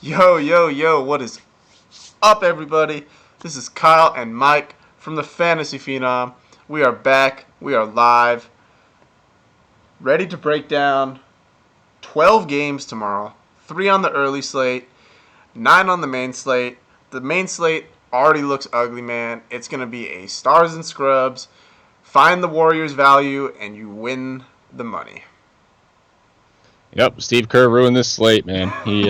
Yo, yo, yo, what is up, everybody? This is Kyle and Mike from the Fantasy Phenom. We are back. We are live. Ready to break down 12 games tomorrow. 3 on the early slate, 9 on the main slate. The main slate already looks ugly, man. It's going to be a stars and scrubs. Find the Warriors value, and you win the money. Yep, Steve Kerr ruined this slate, man. He,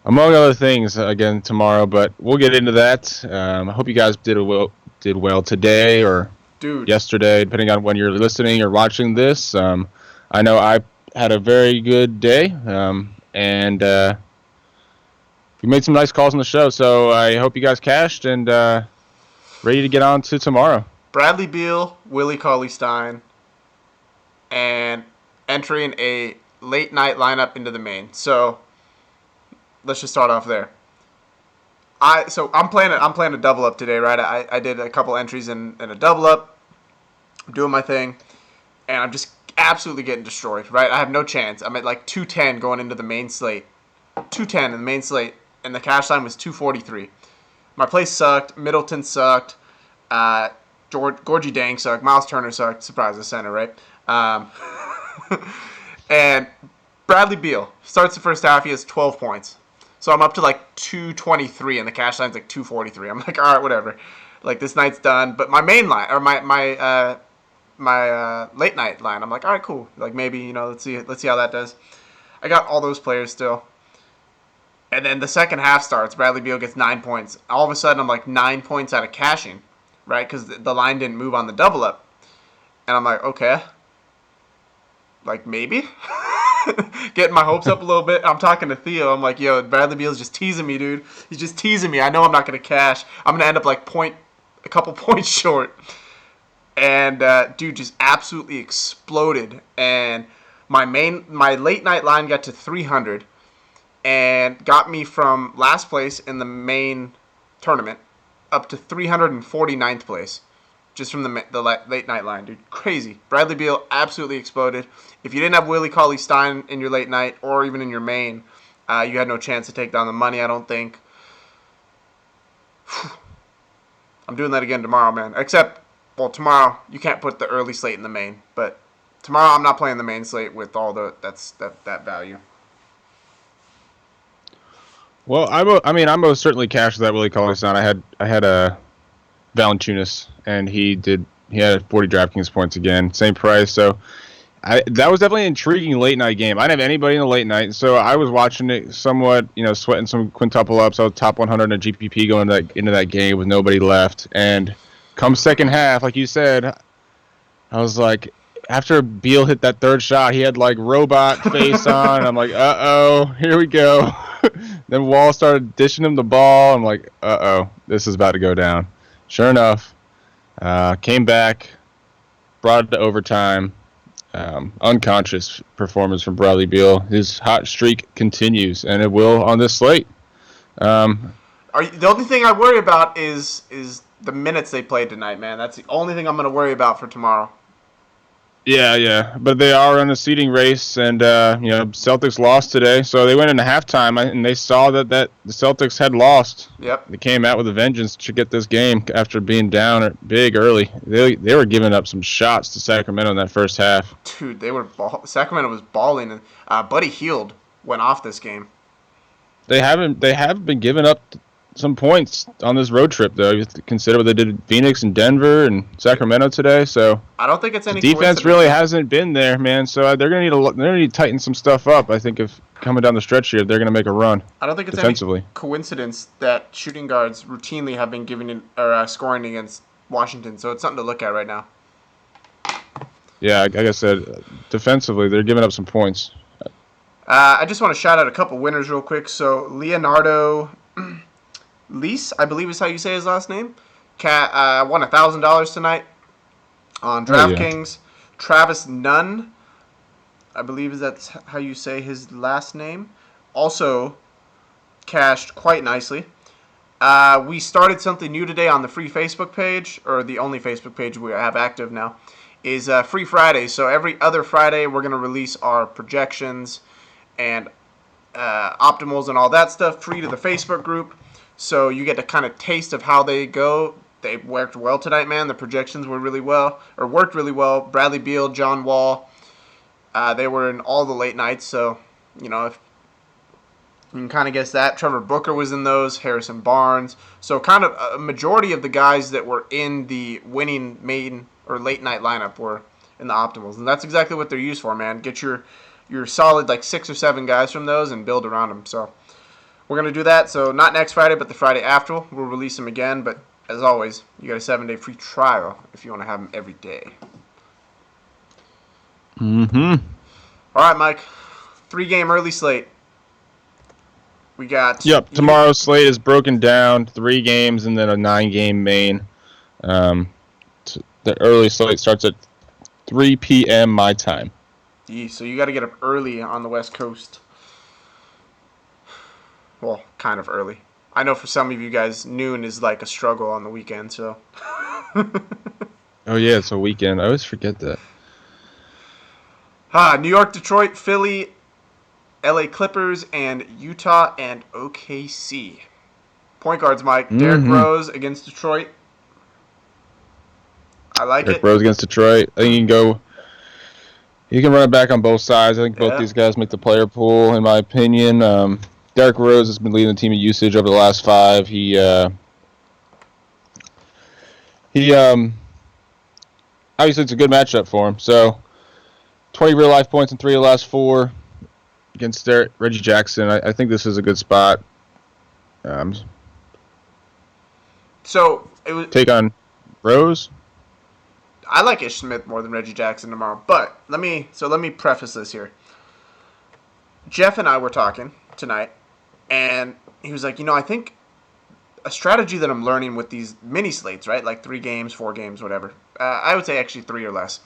among other things, again tomorrow, but we'll get into that. I hope you guys did well today or Dude, yesterday, depending on when you're listening or watching this. I know I had a very good day, and we made some nice calls on the show. So I hope you guys cashed and ready to get on to tomorrow. Bradley Beal, Willie Cauley-Stein, and entering a late night lineup into the main. So let's just start off there. I'm playing a double up today, right? I did a couple entries in a double up. I'm doing my thing, and I'm just absolutely getting destroyed, right? I have no chance. I'm at like 210 going into the main slate. 210 in the main slate, and the cash line was 243. My play sucked. Middleton sucked. Gorgie Dang sucked. Miles Turner sucked. Surprise, the center, right? And Bradley Beal starts the first half. He has 12 points. So I'm up to like 223, and the cash line's like 243. I'm like, all right, whatever. Like, this night's done. But my main line, or my late night line, I'm like, all right, cool. Like, maybe, let's see how that does. I got all those players still. And then the second half starts. Bradley Beal gets 9 points. All of a sudden, I'm like 9 points out of cashing, right? Because the line didn't move on the double up. And I'm like, okay. Like, maybe? Getting my hopes up a little bit. I'm talking to Theo. I'm like, yo, Bradley Beal's just teasing me, dude. He's just teasing me. I know I'm not going to cash. I'm going to end up like a couple points short. And dude just absolutely exploded. And my late night line got to 300 and got me from last place in the main tournament up to 349th place just from the late night line, dude. Crazy. Bradley Beal absolutely exploded. If you didn't have Willie Cauley-Stein in your late night or even in your main, you had no chance to take down the money, I don't think. I'm doing that again tomorrow, man. Except, well, tomorrow you can't put the early slate in the main, but tomorrow I'm not playing the main slate with all that value. Well, I most certainly cashed that Willie Cauley-Stein. I had a Valanciunas, and he had 40 DraftKings points again, same price. So that was definitely an intriguing late night game. I didn't have anybody in the late night, so I was watching it somewhat, sweating some quintuple ups. I was top 100 in GPP going into that game with nobody left. And come second half, like you said, I was like, after Beal hit that third shot, he had like robot face on. And I'm like, uh-oh, here we go. Then Wall started dishing him the ball. I'm like, uh-oh, this is about to go down. Sure enough, came back, brought it to overtime. Unconscious performance from Bradley Beal. His hot streak continues, and it will on this slate. The only thing I worry about is the minutes they played tonight, man. That's the only thing I'm going to worry about for tomorrow. Yeah, but they are in a seeding race, and Celtics lost today, so they went into halftime, and they saw that the Celtics had lost. Yep. They came out with a vengeance to get this game after being down big early. They were giving up some shots to Sacramento in that first half. Dude, Sacramento was balling, and Buddy Hield went off this game. They haven't been giving up some points on this road trip, though. You have to consider what they did in Phoenix and Denver and Sacramento today. So I don't think it's any defense really hasn't been there, man. So they're gonna need to tighten some stuff up. I think if coming down the stretch here, they're gonna make a run. I don't think it's defensively. Any coincidence that shooting guards routinely have been scoring against Washington. So it's something to look at right now. Yeah, like I said, defensively they're giving up some points. I just want to shout out a couple winners real quick. So Leonardo Lease, I believe is how you say his last name, won $1,000 tonight on DraftKings. Yeah. Travis Nunn, I believe that's how you say his last name, also cashed quite nicely. We started something new today on the free Facebook page, or the only Facebook page we have active now, is Free Friday. So every other Friday we're going to release our projections and optimals and all that stuff free to the Facebook group. So you get to kind of taste of how they go. They worked well tonight, man. The projections were worked really well. Bradley Beal, John Wall, they were in all the late nights. So, if you can kind of guess that. Trevor Booker was in those, Harrison Barnes. So kind of a majority of the guys that were in the winning main or late night lineup were in the optimals. And that's exactly what they're used for, man. Get your solid like 6 or 7 guys from those and build around them. So we're going to do that. So not next Friday, but the Friday after. We'll release them again. But as always, you got a 7-day free trial if you want to have them every day. Mm-hmm. All right, Mike. 3-game early slate. We got... Yep, tomorrow's slate is broken down, 3 games and then a 9-game main. The early slate starts at 3 p.m. my time. So you got to get up early on the West Coast. Well, kind of early. I know for some of you guys, noon is like a struggle on the weekend, so... Oh, yeah, it's a weekend. I always forget that. New York, Detroit, Philly, LA Clippers, and Utah and OKC. Point guards, Mike. Derrick Rose against Detroit. I like Derrick it. Rose against Detroit. I think you can run it back on both sides. I think both these guys make the player pool, in my opinion. Derrick Rose has been leading the team in usage over the last 5. He obviously it's a good matchup for him. So 20 real life points in 3 of the last 4 against Reggie Jackson. I think this is a good spot. So it was take on Rose. I like Ish Smith more than Reggie Jackson tomorrow, but let me preface this here. Jeff and I were talking tonight, and he was like, I think a strategy that I'm learning with these mini slates, right, like 3 games, 4 games, whatever. I would say actually 3 or less.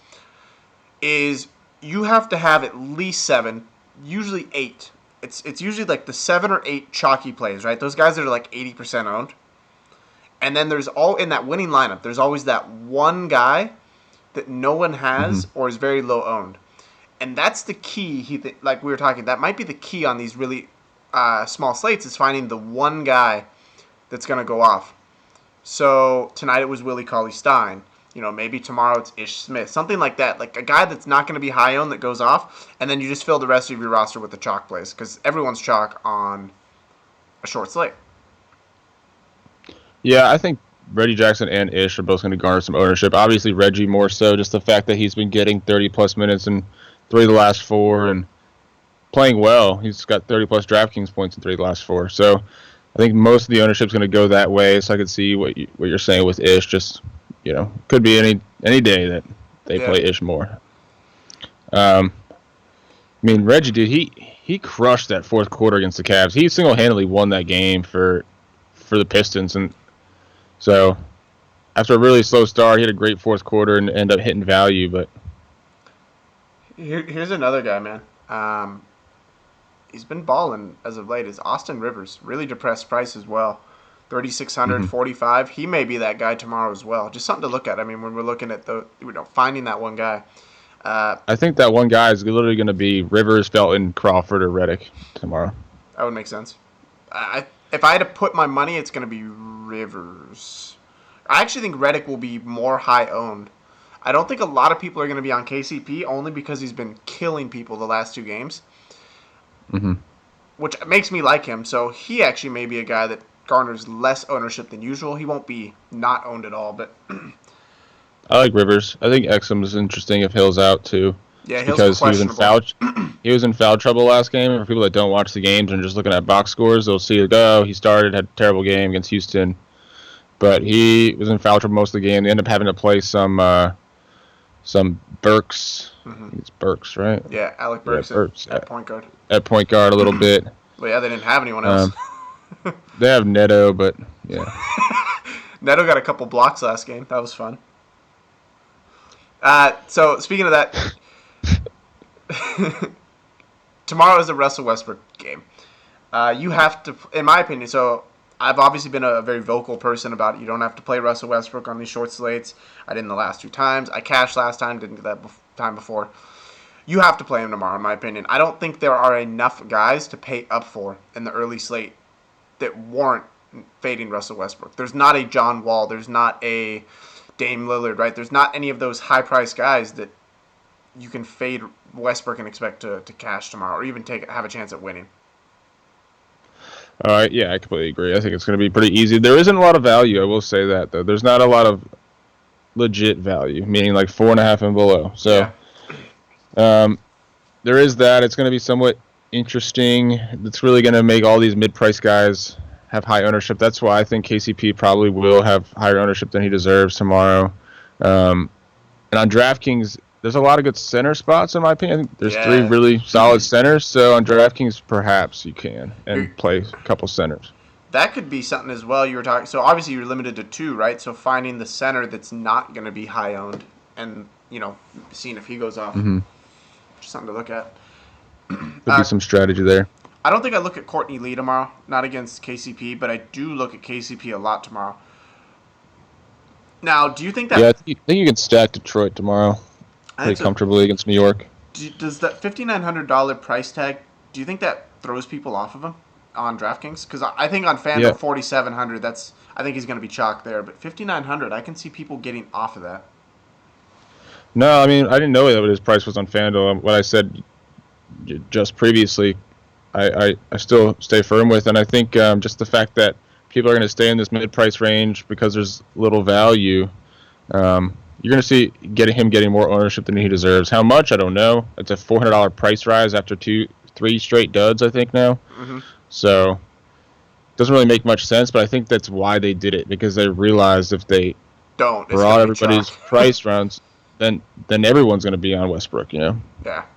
Is you have to have at least 7, usually 8. It's usually like the 7 or 8 chalky plays, right? Those guys that are like 80% owned. And then there's in that winning lineup, there's always that one guy that no one has or is very low owned. And that's the key, like we were talking, that might be the key on these really small slates is finding the one guy that's going to go off. So tonight it was Willie Cauley-Stein. Maybe tomorrow it's Ish Smith. Something like that. Like a guy that's not going to be high owned that goes off, and then you just fill the rest of your roster with the chalk plays because everyone's chalk on a short slate. Yeah, I think Reggie Jackson and Ish are both going to garner some ownership. Obviously, Reggie more so, just the fact that he's been getting 30-plus minutes in 3 of the last 4 and playing well. He's got 30-plus DraftKings points in 3 of the last 4. So I think most of the ownership's going to go that way. So I could see what you're saying with Ish. Just, could be any day that they play Ish more. Reggie, dude, he crushed that 4th quarter against the Cavs. He single-handedly won that game for the Pistons, and so after a really slow start, he had a great 4th quarter and ended up hitting value. But here's another guy, man. He's been balling as of late. Is Austin Rivers. Really depressed price as well. 3,600, 45. He may be that guy tomorrow as well. Just something to look at. When we're looking at finding that one guy. I think that one guy is literally going to be Rivers, Felton, Crawford, or Redick tomorrow. That would make sense. If I had to put my money, it's going to be Rivers. I actually think Redick will be more high owned. I don't think a lot of people are going to be on KCP only because he's been killing people the last 2 games. Which makes me like him. So he actually may be a guy that garners less ownership than usual. He won't be not owned at all, but I like Rivers. I think Exum is interesting if Hill's out too. Yeah, Hill's because questionable. he was in foul trouble last game. And for people that don't watch the games and are just looking at box scores, they'll see he started, had a terrible game against Houston, but he was in foul trouble most of the game. They ended up having to play some Burks. I think it's Burks, right? Yeah, Alec Burks, at point guard. At point guard a little bit. Well, yeah, they didn't have anyone else. They have Neto, but yeah. Neto got a couple blocks last game. That was fun. So speaking of that, tomorrow is the Russell Westbrook game. You have to, in my opinion, so I've obviously been a very vocal person about it. You don't have to play Russell Westbrook on these short slates. I did in the last 2 times. I cashed last time, didn't do that time before. You have to play him tomorrow, in my opinion. I don't think there are enough guys to pay up for in the early slate that warrant fading Russell Westbrook. There's not a John Wall. There's not a Dame Lillard, right? There's not any of those high-priced guys that you can fade Westbrook and expect to cash tomorrow, or even have a chance at winning. All right, yeah, I completely agree. I think it's going to be pretty easy. There isn't a lot of value, I will say that, though. There's not a lot of legit value, meaning like 4.5 and below. So there is that. It's going to be somewhat interesting. It's really going to make all these mid-price guys have high ownership. That's why I think KCP probably will have higher ownership than he deserves tomorrow. And on DraftKings, there's a lot of good center spots, in my opinion. I think there's 3 really solid centers. So on DraftKings, perhaps you can and play a couple centers. That could be something as well. You were talking. So obviously you're limited to 2, right? So finding the center that's not going to be high owned, and seeing if he goes off. Mm-hmm. Just something to look at. There'd be some strategy there. I don't think I look at Courtney Lee tomorrow. Not against KCP, but I do look at KCP a lot tomorrow. Now, do you think that? Yeah, I think you can stack Detroit tomorrow pretty comfortably against New York. Does that $5,900 price tag? Do you think that throws people off of him on DraftKings? Because I think on FanDuel 4,700, I think he's going to be chalk there. But 5,900, I can see people getting off of that. No, I mean I didn't know that his price was on FanDuel. What I said just previously, I still stay firm with, and I think just the fact that people are going to stay in this mid-price range because there's little value. You're going to see him getting more ownership than he deserves. How much? I don't know. It's a $400 price rise after 3 straight duds, I think, now. Mm-hmm. So it doesn't really make much sense, but I think that's why they did it, because they realized if they brought everybody's price rounds, then everyone's going to be on Westbrook, Yeah,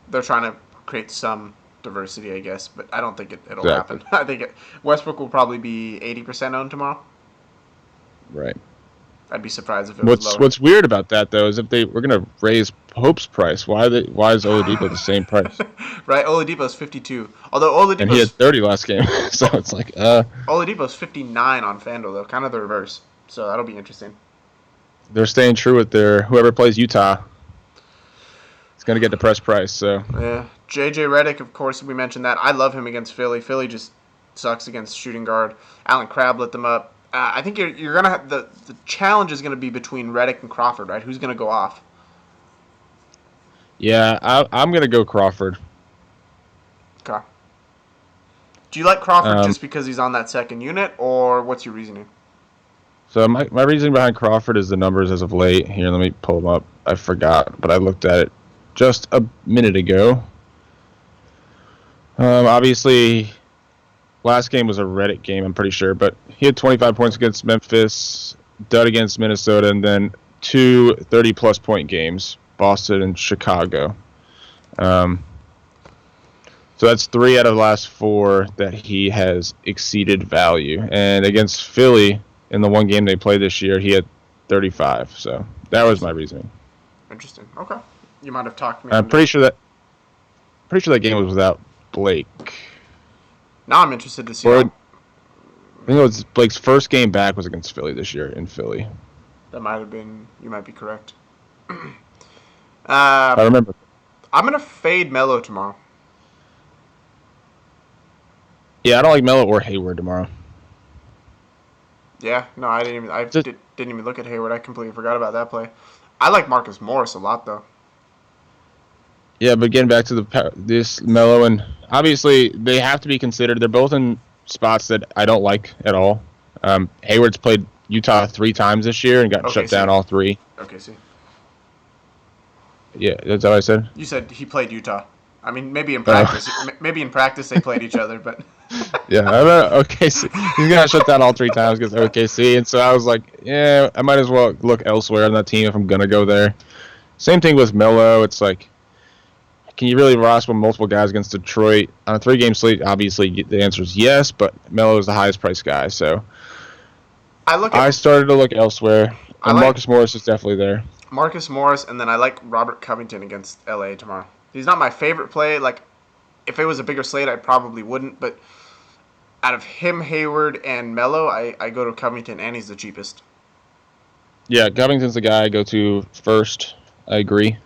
they're trying to create some diversity, I guess, but I don't think it'll happen. I think Westbrook will probably be 80% owned tomorrow. Right. I'd be surprised if it was lower. What's weird about that, though, is if they were going to raise Pope's price, why is Oladipo the same price? Right, Oladipo's 52. Although and he had 30 last game, so it's like Oladipo's 59 on FanDuel, though, kind of the reverse. So that'll be interesting. They're staying true with their whoever plays Utah. It's going to get the press price. So yeah, JJ Redick, of course, we mentioned that. I love him against Philly. Philly just sucks against shooting guard. Allen Crabbe lit them up. I think you're gonna have the challenge is gonna be between Redick and Crawford, right? Who's gonna go off? Yeah, I'm gonna go Crawford. Okay. Do you like Crawford just because he's on that second unit, or what's your reasoning? So my reasoning behind Crawford is the numbers as of late. Here, let me pull them up. I forgot, but I looked at it just a minute ago. Obviously, last game was a Redick game, I'm pretty sure, but he had 25 points against Memphis, dud against Minnesota, and then 2 30-plus point games, Boston and Chicago. So that's 3 out of the last 4 that he has exceeded value. And against Philly, in the one game they played this year, he had 35. So that was my reasoning. Interesting. Okay. You might have talked me. I'm pretty sure that game was without Blake. Now I'm interested to see. I think it was Blake's first game back was against Philly this year in Philly. That might have been. You might be correct. I remember. I'm gonna fade Melo tomorrow. Yeah, I don't like Melo or Hayward tomorrow. Yeah, no, I didn't even. Didn't even look at Hayward. I completely forgot about that play. I like Marcus Morris a lot, though. Yeah, but getting back to this Melo, and obviously they have to be considered. They're both in spots that I don't like at all. Hayward's played Utah 3 times this year and got shut down all 3. Okay, see. Yeah, that's what I said. You said he played Utah. I mean, maybe in practice. Maybe in practice they played each other, but. Yeah, OKC. He's got shut down all 3 times against OKC, and so I was like, yeah, I might as well look elsewhere on that team if I'm gonna go there. Same thing with Melo. It's like, can you really roster multiple guys against Detroit on a 3-game slate? Obviously, the answer is yes, but Melo is the highest priced guy, so I started to look elsewhere. And Marcus Morris is definitely there. Marcus Morris, and then I like Robert Covington against LA tomorrow. He's not my favorite play. Like, if it was a bigger slate, I probably wouldn't. But out of him, Hayward, and Melo, I go to Covington, and he's the cheapest. Yeah, Covington's the guy I go to first. I agree.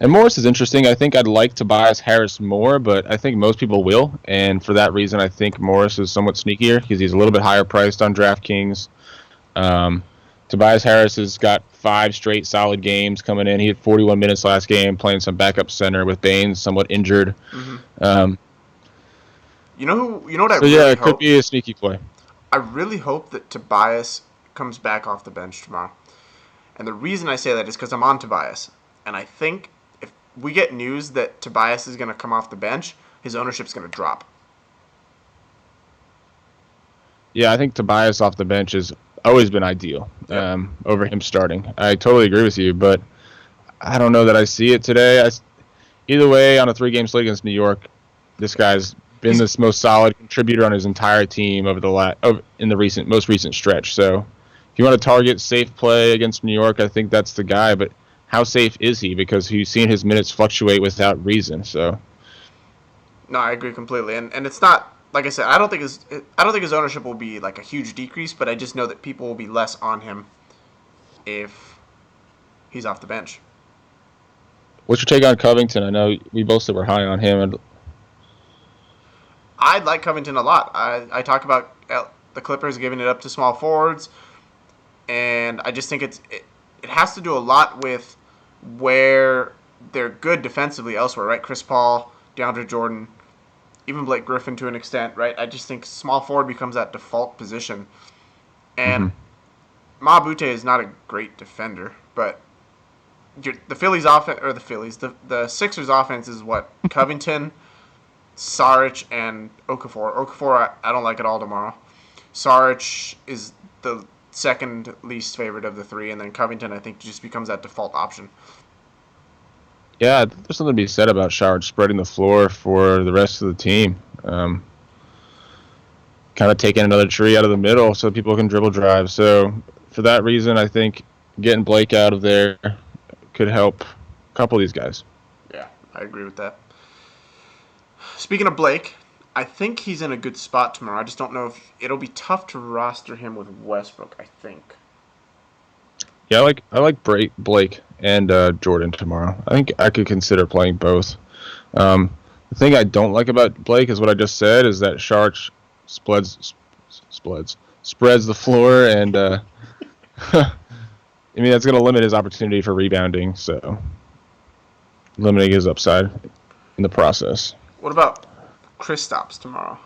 And Morris is interesting. I think I'd like Tobias Harris more, but I think most people will. And for that reason, I think Morris is somewhat sneakier because he's a little bit higher priced on DraftKings. Um, Tobias Harris has got 5 straight solid games coming in. He had 41 minutes last game, playing some backup center with Baines somewhat injured. Mm-hmm. Um, You know who? You know what I so yeah, really it could hope? be a sneaky play. I really hope that Tobias comes back off the bench tomorrow. And the reason I say that is because I'm on Tobias, and I think if we get news that Tobias is going to come off the bench, his ownership's going to drop. Yeah, I think Tobias off the bench has always been ideal Yep. over him starting. I totally agree with you, but I don't know that I see it today. Either way, on a 3-game slate against New York, this guy's been He's the most solid contributor on his entire team over in the most recent stretch. So, if you want to target safe play against New York, I think that's the guy. But how safe is he? Because he's seen his minutes fluctuate without reason. So, No, I agree completely, and it's not like I said. I don't think his ownership will be like a huge decrease, but I just know that people will be less on him if he's off the bench. what's your take on Covington? I know we both said we're high on him, and I like Covington a lot. I talk about the Clippers giving it up to small forwards, and I just think it has to do a lot with where they're good defensively elsewhere, right? Chris Paul, DeAndre Jordan, even Blake Griffin to an extent, right? I just think small forward becomes that default position, and mm-hmm. Ma Bute is not a great defender, but the Phillies offense or the Sixers offense is what Covington, Saric, and Okafor. Okafor I don't like at all tomorrow. Saric is the second least favorite of the three, and then Covington I think just becomes that default option. Yeah, I think there's something to be said about Showard spreading the floor for the rest of the team. Kind of taking another tree out of the middle so people can dribble drive. So for that reason, I think getting Blake out of there could help a couple of these guys. Yeah, I agree with that. Speaking of Blake, I think he's in a good spot tomorrow. I just don't know if it'll be tough to roster him with Westbrook. I think. Yeah, I like Blake and Jordan tomorrow. I think I could consider playing both. The thing I don't like about Blake is what I just said is that Sharch spreads the floor, and I mean that's going to limit his opportunity for rebounding. So limiting his upside in the process. What about Kristaps tomorrow?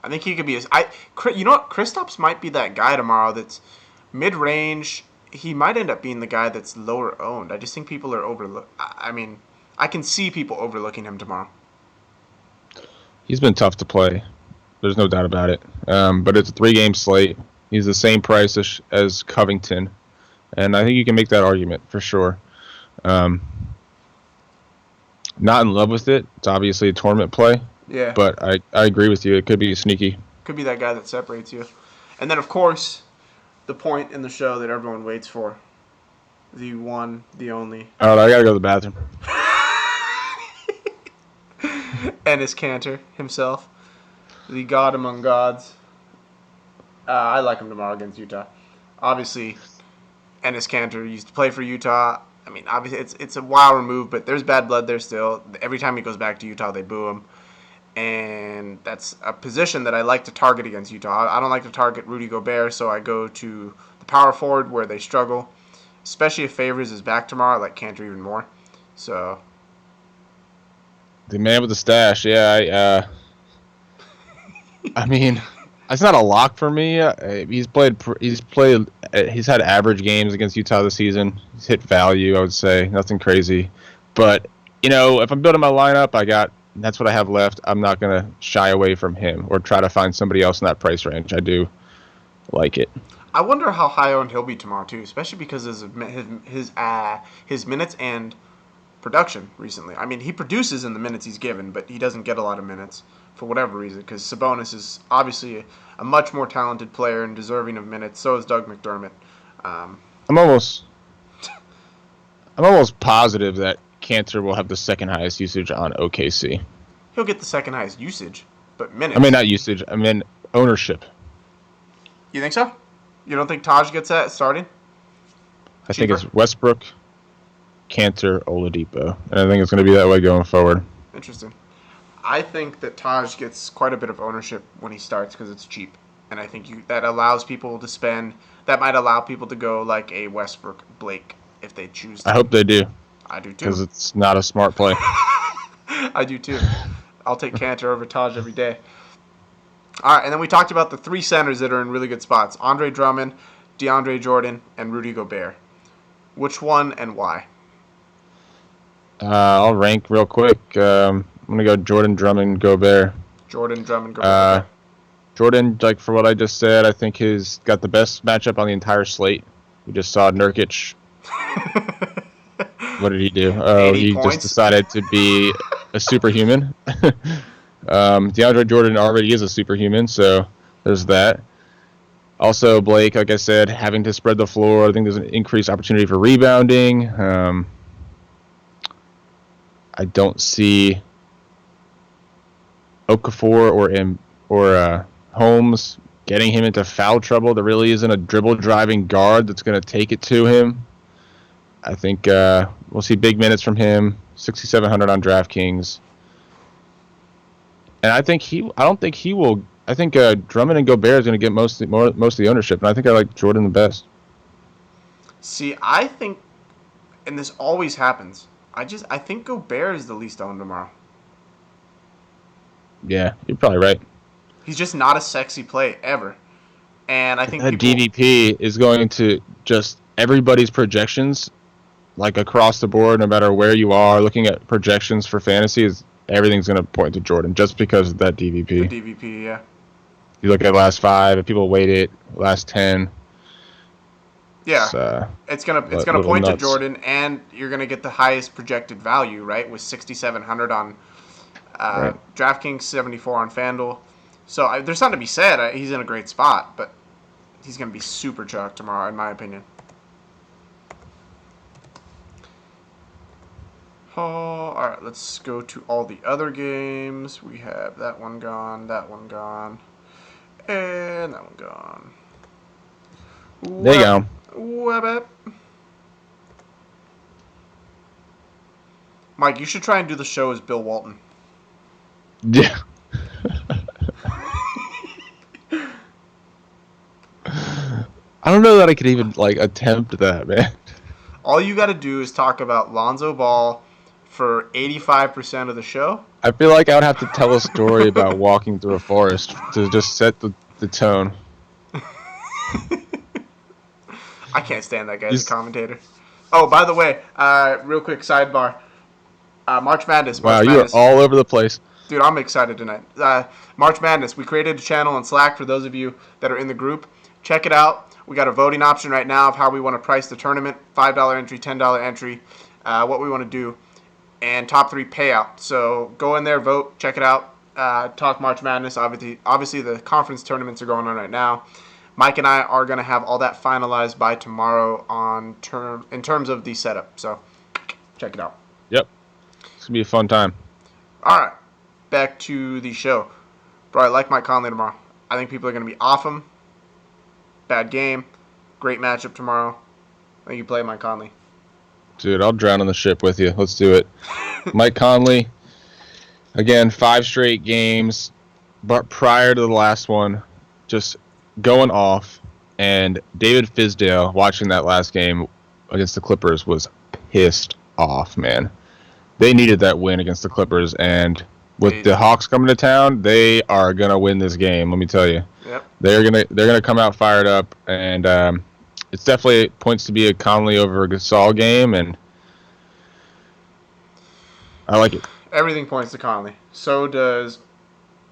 I think he could be. You know what? Kristaps might be that guy tomorrow. That's mid range. He might end up being the guy that's lower owned. I just think people are overlook. I mean, I can see people overlooking him tomorrow. He's been tough to play. There's no doubt about it. But it's a 3-game slate. He's the same price as Covington, and I think you can make that argument for sure. Not in love with it. It's obviously a tournament play, Yeah, but I agree with you. It could be sneaky. could be that guy that separates you. And then of course, the point in the show that everyone waits for, the one, the only, All right, I gotta go to the bathroom. Ennis Cantor himself, the god among gods. I like him tomorrow against Utah. Obviously, Ennis Cantor used to play for Utah. I mean, obviously, it's a while removed, but there's bad blood there still. Every time he goes back to Utah, they boo him. And that's a position that I like to target against Utah. I don't like to target Rudy Gobert, so I go to the power forward where they struggle. Especially if Favors is back tomorrow, I like Cantor even more. So, The man with the stash. Yeah, I mean, it's not a lock for me. He's played. He's had average games against Utah this season. He's hit value, I would say. Nothing crazy, but if I'm building my lineup, that's what I have left. I'm not gonna shy away from him or try to find somebody else in that price range. I do like it. I wonder how high owned he'll be tomorrow too, especially because his minutes and production recently. I mean, he produces in the minutes he's given, but he doesn't get a lot of minutes for whatever reason. Because Sabonis is obviously a much more talented player and deserving of minutes. So is Doug McDermott. I'm almost I'm almost positive that Cantor will have the second highest usage on OKC. He'll get the second highest usage, but minutes. I mean, not usage. I mean ownership. You think so? You don't think Taj gets that starting? I think Cheaper? it's Westbrook, Cantor Oladipo, and I think it's going to be that way going forward. Interesting. I think that Taj gets quite a bit of ownership when he starts because it's cheap, and I think that allows people to spend. That might allow people to go like a Westbrook, Blake, if they choose to. I hope they do. I do too. Because it's not a smart play. I do too. I'll take Cantor over Taj every day. All right, and then we talked about the three centers that are in really good spots: Andre Drummond, DeAndre Jordan, and Rudy Gobert. Which one and why? I'll rank real quick. I'm going to go Jordan, Drummond, Gobert. Jordan, Drummond, Gobert. Jordan, like for what I just said, I think he's got the best matchup on the entire slate. We just saw Nurkic. What did he do? Oh, he just decided to be a superhuman. DeAndre Jordan already is a superhuman, so there's that. Also, Blake, like I said, having to spread the floor. I think there's an increased opportunity for rebounding. I don't see Okafor or Holmes getting him into foul trouble. There really isn't a dribble-driving guard that's going to take it to him. I think we'll see big minutes from him, 6,700 on DraftKings. And I think Drummond and Gobert is going to get most of the ownership, and I think I like Jordan the best. See, I think, and this always happens, I think Gobert is the least owned tomorrow. Yeah, you're probably right. He's just not a sexy play ever. And I think that DVP is going to just everybody's projections, like across the board, no matter where you are, looking at projections for fantasy, everything's going to point to Jordan just because of that DVP. The DVP, yeah. You look at last 5, if people weight it, last 10. Yeah, it's gonna point nuts to Jordan, and you're gonna get the highest projected value, right? With 6,700 on DraftKings, 74 on FanDuel. So there's something to be said. He's in a great spot, but he's gonna be super chalk tomorrow, in my opinion. Oh, all right, let's go to all the other games. We have that one gone, and that one gone. There you go. Mike, you should try and do the show as Bill Walton. Yeah. I don't know that I could even attempt that, man. All you got to do is talk about Lonzo Ball for 85% of the show. I feel like I would have to tell a story about walking through a forest to just set the tone. I can't stand that guy as a commentator. Oh, by the way, real quick sidebar. March Madness. Wow, you are all over the place. Dude, I'm excited tonight. March Madness. We created a channel on Slack for those of you that are in the group. Check it out. We got a voting option right now of how we want to price the tournament. $5 entry, $10 entry, what we want to do, and top 3 payout. So go in there, vote, check it out. Talk March Madness. Obviously, the conference tournaments are going on right now. Mike and I are going to have all that finalized by tomorrow in terms of the setup. So check it out. Yep. It's going to be a fun time. All right. Back to the show. Bro, I like Mike Conley tomorrow. I think people are going to be off him. Bad game. Great matchup tomorrow. I think you play Mike Conley. Dude, I'll drown on the ship with you. Let's do it. Mike Conley, again, 5 straight games, but prior to the last one, just going off. And David Fizdale, watching that last game against the Clippers, was pissed off, man. They needed that win against the Clippers, and with the Hawks coming to town, they are gonna win this game. Let me tell you. Yep. They're gonna come out fired up, and it's definitely points to be a Conley over a Gasol game, and I like it. Everything points to Conley. So does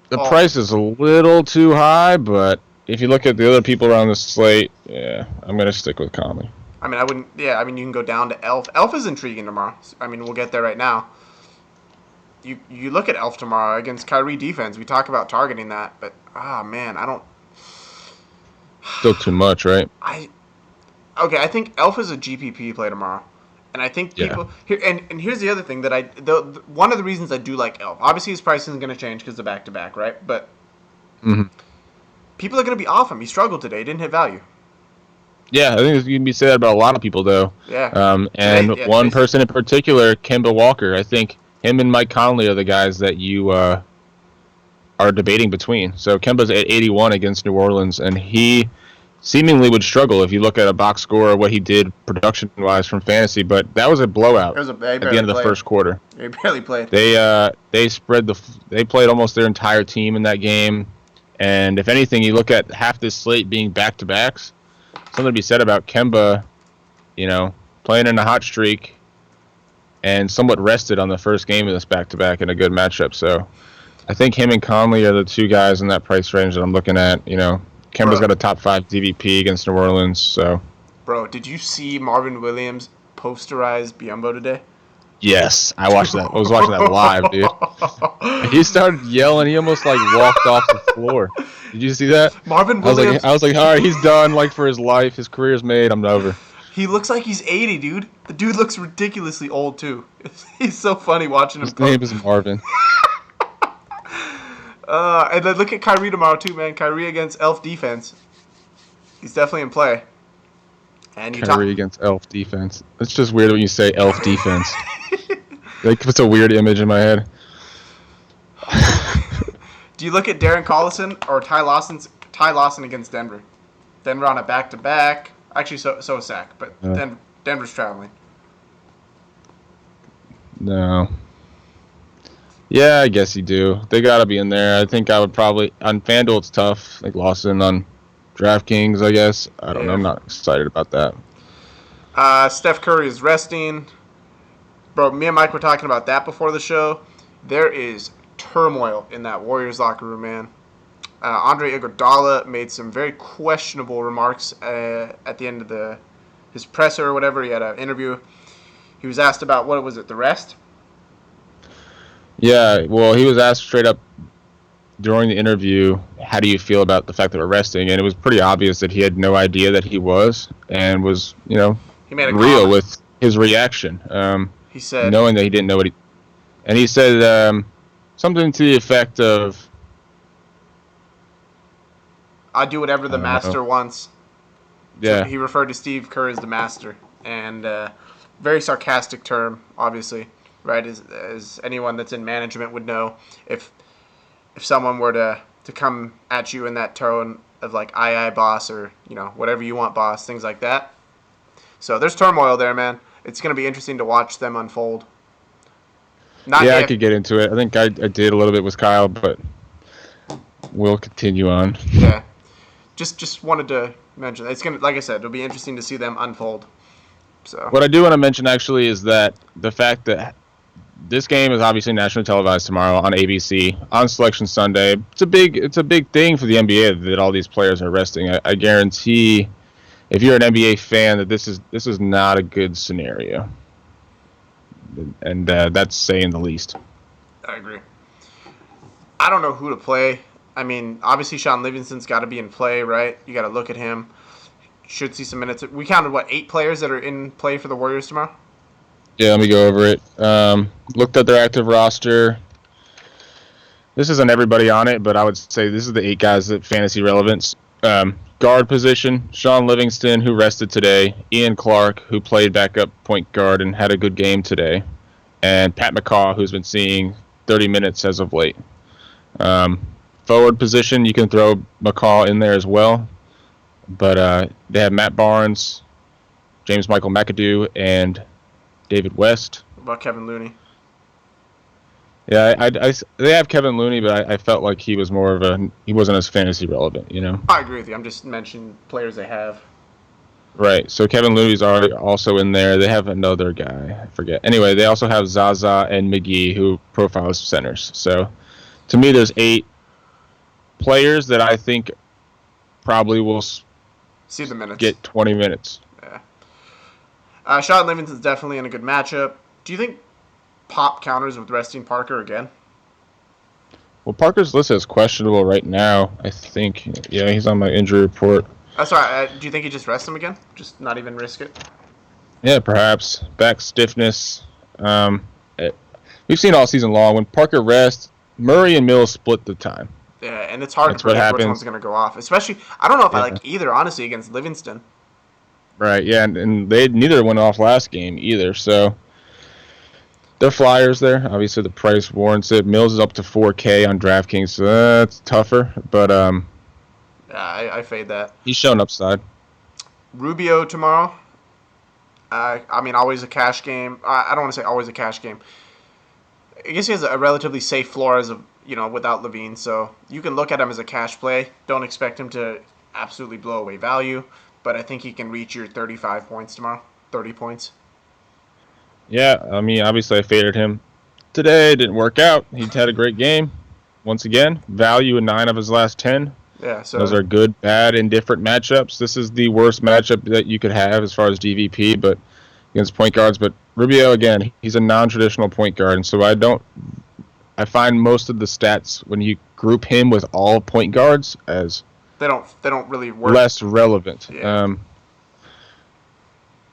the price is a little too high, but if you look at the other people around the slate, yeah, I'm gonna stick with Conley. I mean, I wouldn't. Yeah, I mean, you can go down to Elf. Elf is intriguing tomorrow. I mean, we'll get there right now. You look at Elf tomorrow against Kyrie defense. We talk about targeting that, but man, I don't. Still too much, right? I think Elf is a GPP play tomorrow, and I think people here. And here's the other thing that one of the reasons I do like Elf. Obviously, his price isn't going to change because of back-to-back, right? But people are going to be off him. He struggled today. He didn't hit value. Yeah, I think you can be said about a lot of people, though. Yeah. And one Jason. person in particular, Kemba Walker. I think him and Mike Conley are the guys that you are debating between. So Kemba's at 81 against New Orleans, and he seemingly would struggle if you look at a box score of what he did production-wise from fantasy. But that was a blowout at the end of the first quarter. They barely played. They played almost their entire team in that game, and if anything, you look at half this slate being back-to-backs. Something to be said about Kemba, playing in a hot streak and somewhat rested on the first game of this back-to-back in a good matchup. So I think him and Conley are the two guys in that price range that I'm looking at. Kemba's got a top 5 DVP against New Orleans. So, bro, did you see Marvin Williams posterize Biyombo today? Yes, I watched that. I was watching that live, dude. He started yelling. He almost walked off the floor. Did you see that? Marvin Williams. I was like, all right, he's done. For his life, his career's made. I'm over. He looks like he's 80, dude. The dude looks ridiculously old too. He's so funny watching him. His name is Marvin. And then look at Kyrie tomorrow too, man. Kyrie against Elf defense. He's definitely in play. And Kyrie against Elf defense. It's just weird when you say Elf defense. It's a weird image in my head. Do you look at Darren Collison or Ty Lawson against Denver? Denver on a back-to-back. Actually, so is Zach, but Denver's traveling. No. Yeah, I guess you do. They got to be in there. I think I would probably... On FanDuel, it's tough. Lawson on DraftKings, I guess. I don't know. I'm not excited about that. Steph Curry is resting. Bro, me and Mike were talking about that before the show. There is turmoil in that Warriors locker room, man. Andre Iguodala made some very questionable remarks at the end of his presser or whatever. He had an interview. He was asked about, what was it, the rest? Yeah, well, he was asked straight up during the interview, how do you feel about the fact that we're resting? And it was pretty obvious that he had no idea that he was, and was, he made real with his reaction. He said, knowing that he didn't know what and he said something to the effect of, I do whatever the master wants. Yeah. So he referred to Steve Kerr as the master, and very sarcastic term, obviously, right? As anyone that's in management would know, if someone were to come at you in that tone of aye boss, or whatever you want boss, things like that. So there's turmoil there, man. It's going to be interesting to watch them unfold. I could get into it. I think I did a little bit with Kyle, but we'll continue on. Yeah. Just wanted to mention. It's going to, like I said, it'll be interesting to see them unfold. So what I do want to mention actually is that the fact that this game is obviously nationally televised tomorrow on ABC on Selection Sunday. It's a big thing for the NBA that all these players are resting. I guarantee, if you're an NBA fan, that this is not a good scenario, and that's saying the least. I agree. I don't know who to play. I mean, obviously Sean Livingston's got to be in play, right? You got to look at him. Should see some minutes. We counted 8 players that are in play for the Warriors tomorrow? Yeah, let me go over it. Looked at their active roster. This isn't everybody on it, but I would say this is the 8 guys at fantasy relevance. Guard position, Sean Livingston, who rested today. Ian Clark, who played backup point guard and had a good game today. And Pat McCaw, who's been seeing 30 minutes as of late. Forward position, you can throw McCaw in there as well. But they have Matt Barnes, James Michael McAdoo, and David West. What about Kevin Looney? Yeah, they have Kevin Looney, but I felt like he was he wasn't as fantasy relevant, I agree with you. I'm just mentioning players they have. Right. So Kevin Looney's already also in there. They have another guy, I forget. Anyway, they also have Zaza and McGee, who profile as centers. So to me, there's 8 players that I think probably will see the minutes. Get 20 minutes. Yeah. Sean Livingston's definitely in a good matchup. Do you think Pop counters with resting Parker again? Well, Parker's listed as questionable right now, I think. Yeah, he's on my injury report. That's right. Do you think he just rests him again? Just not even risk it? Yeah, perhaps. Back stiffness. We've seen all season long, when Parker rests, Murray and Mills split the time. Yeah, and it's hard to predict which one's going to go off. Especially, I don't know if I like either, honestly, against Livingston. Right, yeah, and they neither went off last game either, so they're flyers there. Obviously, the price warrants it. Mills is up to 4K on DraftKings, so that's tougher, but Yeah, I fade that. he's shown upside. Rubio tomorrow. I mean, always a cash game. I don't want to say always a cash game. I guess he has a relatively safe floor as of without Levine, so you can look at him as a cash play. Don't expect him to absolutely blow away value, but I think he can reach your 35 points tomorrow. 30 points. Yeah, I mean, obviously I faded him today. It didn't work out. He had a great game. Once again, value in 9 of his last 10. Yeah, so Those are good, bad, and different matchups. This is the worst matchup that you could have as far as DVP, but against point guards. But Rubio, again, he's a non-traditional point guard, and so I find most of the stats when you group him with all point guards as they don't really work. Less relevant. Yeah.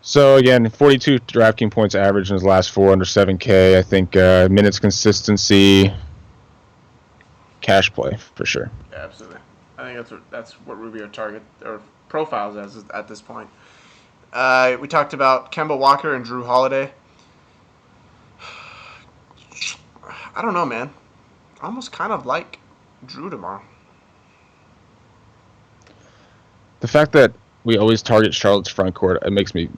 So again, 42 DraftKings points average in his last 4 under 7K. I think minutes consistency, cash play for sure. Yeah, absolutely. I think that's what Rubio target or profiles as at this point. We talked about Kemba Walker and Drew Holiday. I don't know, man. I almost kind of like Drew tomorrow. The fact that we always target Charlotte's front court, it makes me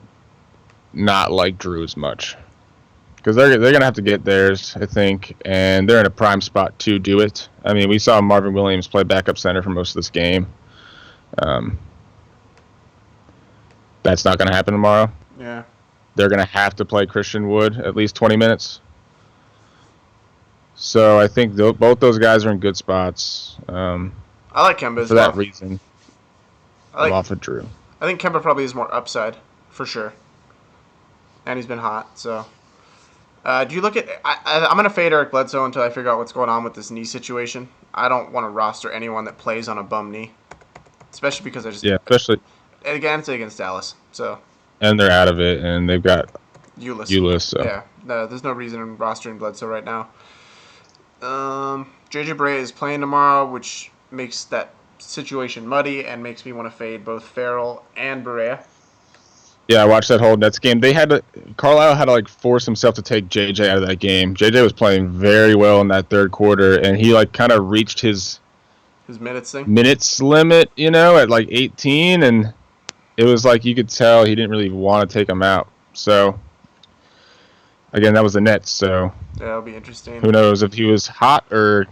not like Drew as much. Because they're going to have to get theirs, I think, and they're in a prime spot to do it. I mean, we saw Marvin Williams play backup center for most of this game. That's not going to happen tomorrow. Yeah. They're going to have to play Christian Wood at least 20 minutes. So I think both those guys are in good spots. I like Kemba as for well. that reason. I'm off of Drew. I think Kemba probably has more upside, for sure. And he's been hot, so. Do you look at... I'm going to fade Eric Bledsoe until I figure out what's going on with this knee situation. I don't want to roster anyone that plays on a bum knee. Especially because I just... Yeah, especially... Again, it's against Dallas, so... And they're out of it, and they've got Ulis, so... Yeah, no, there's no reason in rostering Bledsoe right now. JJ Barea is playing tomorrow, which makes that situation muddy and makes me want to fade both Farrell and Barea. Yeah, I watched that whole Nets game. Carlisle had to force himself to take JJ out of that game. JJ was playing very well in that third quarter, and he kind of reached his minutes limit, at 18, and it was you could tell he didn't really want to take him out. So again, that was the Nets, so yeah, it'll be interesting. Who knows if he was hot or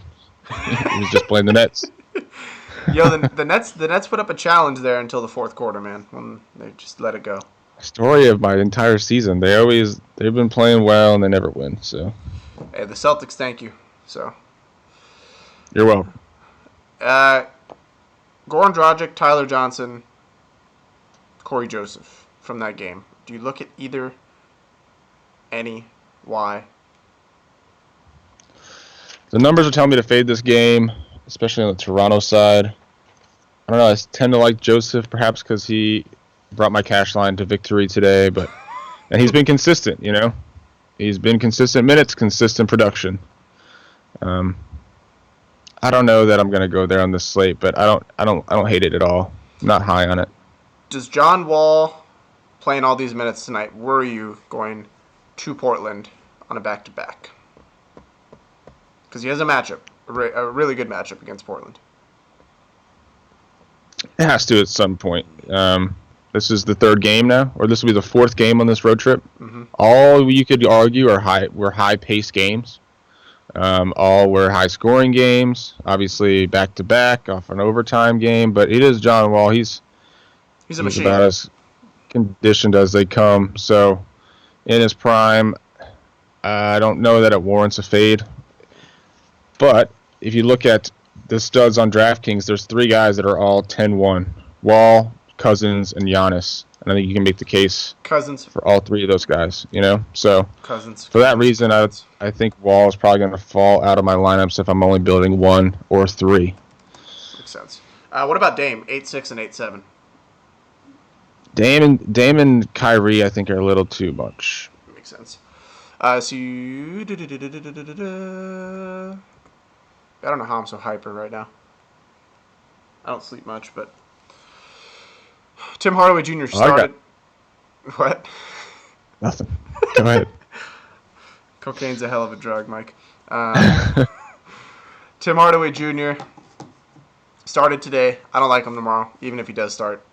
he was just playing the Nets. Yo, the Nets put up a challenge there until the fourth quarter, man, when they just let it go. Story of my entire season. They've been playing well and they never win. So, hey, the Celtics, thank you. So, you're welcome. Goran Dragic, Tyler Johnson, Corey Joseph from that game. Do you look at either? Any? Why? The numbers are telling me to fade this game, especially on the Toronto side. I don't know. I tend to like Joseph, perhaps because he brought my cash line to victory today, and he's been consistent. He's been consistent minutes, consistent production. I don't know that I'm going to go there on this slate, but I don't hate it at all. I'm not high on it. Does John Wall playing all these minutes tonight worry you going to Portland on a back-to-back? Because he has a matchup, a really good matchup against Portland. It has to at some point. This is the third game now, or this will be the fourth game on this road trip. Mm-hmm. All you could argue were high-paced games. All were high-scoring games. Obviously, back-to-back off an overtime game, but it is John Wall. He's a machine. About as conditioned as they come. So, in his prime, I don't know that it warrants a fade. But if you look at the studs on DraftKings, there's 3 guys that are all 10-1. Wall, Cousins, and Giannis. And I think you can make the case for all 3 of those guys, So Cousins. For that reason, I think Wall is probably going to fall out of my lineups if I'm only building 1 or 3. Makes sense. What about Dame? 8-6 and 8-7. Dame and Kyrie, I think, are a little too much. Makes sense. So you... I don't know how I'm so hyper right now. I don't sleep much, but... Tim Hardaway Jr. started. What? Nothing. Go ahead. Cocaine's a hell of a drug, Mike. Tim Hardaway Jr. started today. I don't like him tomorrow, even if he does start.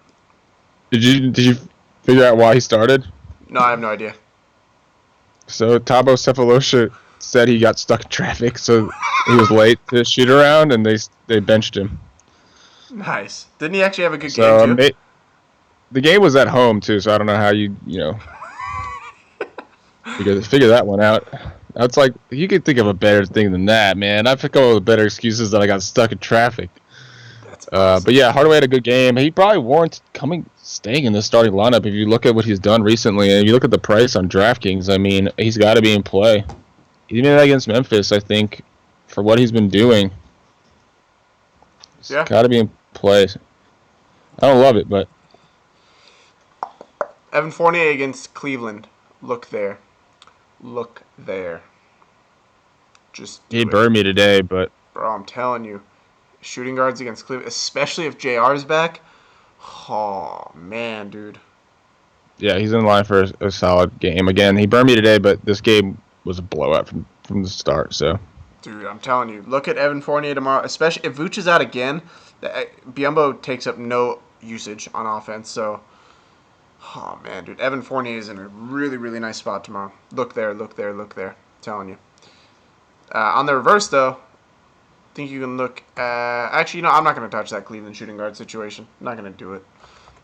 Did you figure out why he started? No, I have no idea. So Thabo Cephalosha said he got stuck in traffic, so he was late to shoot around, and they benched him. Nice. Didn't he actually have a good game too? The game was at home too, so I don't know how you figure that one out. That's like, you could think of a better thing than that, man. I pick up the better excuses that I got stuck in traffic. That's awesome. But yeah, Hardaway had a good game. He probably warrants staying in the starting lineup if you look at what he's done recently, and if you look at the price on DraftKings. I mean, he's got to be in play. Even against Memphis, I think, for what he's been doing, he's got to be in play. I don't love it, but Evan Fournier against Cleveland. Look there. Just he burned me today, but bro, I'm telling you, shooting guards against Cleveland, especially if JR's back. Oh man, dude. Yeah, he's in line for a solid game. Again, he burned me today, but this game was a blowout from the start. So, dude, I'm telling you, look at Evan Fournier tomorrow. Especially if Vooch is out again, Biyombo takes up no usage on offense. So, oh man, dude, Evan Fournier is in a really, really nice spot tomorrow. Look there. I'm telling you. On the reverse, though, I think you can look. Actually, I'm not going to touch that Cleveland shooting guard situation. I'm not going to do it.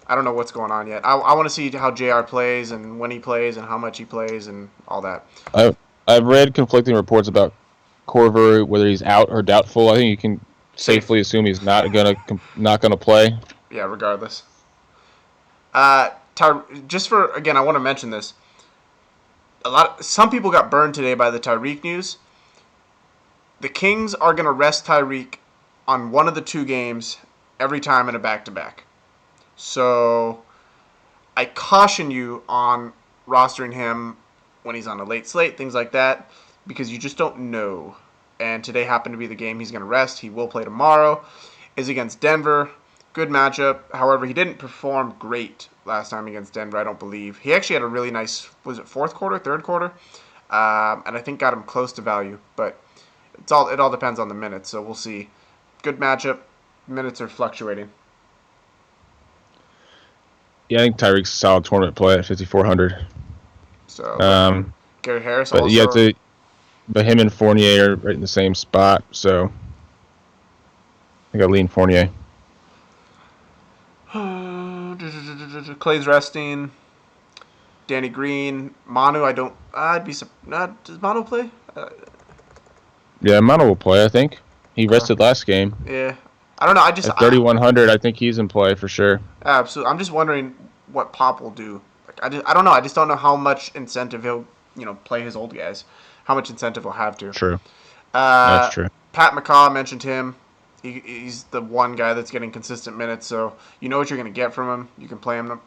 I don't know what's going on yet. I want to see how JR plays and when he plays and how much he plays and all that. I've read conflicting reports about Corver, whether he's out or doubtful. I think you can safely assume he's not gonna play. Yeah, regardless. Just for again, I want to mention this. Some people got burned today by the Tyreek news. The Kings are gonna rest Tyreek on one of the two games every time in a back-to-back. So I caution you on rostering him when he's on a late slate, things like that, because you just don't know. And today happened to be the game he's going to rest. He will play tomorrow. Is against Denver. Good matchup. However, he didn't perform great last time against Denver, I don't believe. He actually had a really nice, was it fourth quarter, third quarter? And I think got him close to value. But it all depends on the minutes, so we'll see. Good matchup. Minutes are fluctuating. Yeah, I think Tyreek's a solid tournament play at 5,400. So, Gary Harris also. But him and Fournier are right in the same spot, so I think I lean Fournier. Clay's resting. Danny Green. Manu, does Manu play? Yeah, Manu will play, I think. He rested last game. Yeah. I don't know. At 3,100, I think he's in play for sure. Absolutely. I'm just wondering what Pop will do. I don't know. I just don't know how much incentive he'll, play his old guys. How much incentive he'll have to. True. That's true. Pat McCaw mentioned him. He's the one guy that's getting consistent minutes, so you know what you're going to get from him. You can play him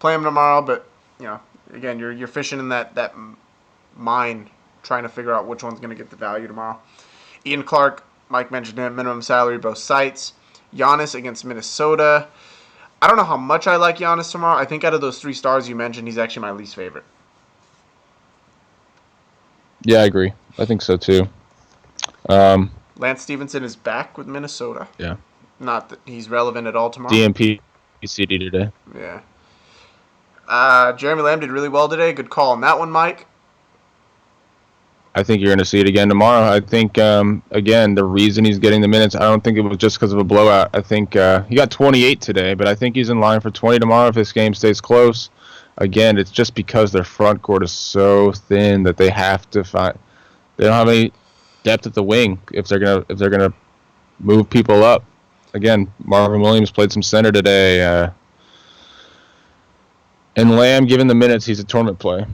tomorrow, but again, you're fishing in that mine, trying to figure out which one's going to get the value tomorrow. Ian Clark, Mike mentioned him, minimum salary both sites. Giannis against Minnesota. I don't know how much I like Giannis tomorrow. I think out of those 3 stars you mentioned, he's actually my least favorite. Yeah, I agree. I think so too. Lance Stevenson is back with Minnesota. Yeah. Not that he's relevant at all tomorrow. DMP CD today. Yeah. Jeremy Lamb did really well today. Good call on that one, Mike. I think you're going to see it again tomorrow. I think, again, the reason he's getting the minutes, I don't think it was just because of a blowout. I think he got 28 today, but I think he's in line for 20 tomorrow if this game stays close. Again, it's just because their front court is so thin that they have to find. They don't have any depth at the wing if they're gonna move people up. Again, Marvin Williams played some center today, and Lamb, given the minutes, he's a tournament play.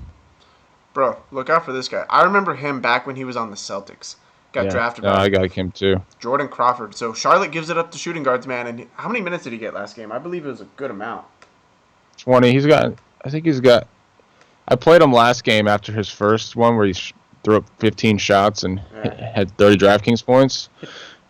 Bro, look out for this guy. I remember him back when he was on the Celtics. Got drafted by I got him too. Jordan Crawford. So Charlotte gives it up to shooting guards, man. And how many minutes did he get last game? I believe it was a good amount. 20. I played him last game after his first one where he threw up 15 shots and had 30 DraftKings points.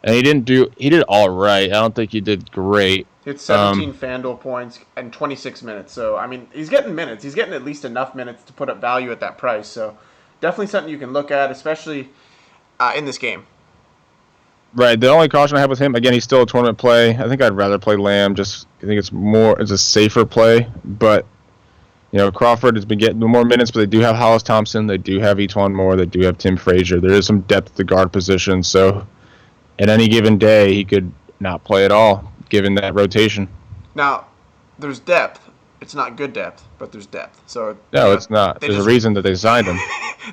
And he did all right. I don't think he did great. He had 17 FanDuel points and 26 minutes. So, I mean, he's getting minutes. He's getting at least enough minutes to put up value at that price. So, definitely something you can look at, especially in this game. Right. The only caution I have with him, again, he's still a tournament play. I think I'd rather play Lamb. Just I think it's a safer play. But Crawford has been getting more minutes, but they do have Hollis Thompson, they do have Etuan Moore, they do have Tim Frazier. There is some depth at the guard position, so at any given day he could not play at all, given that rotation. Now, there's depth. It's not good depth, but there's depth. So no, it's not. There's a reason that they signed him.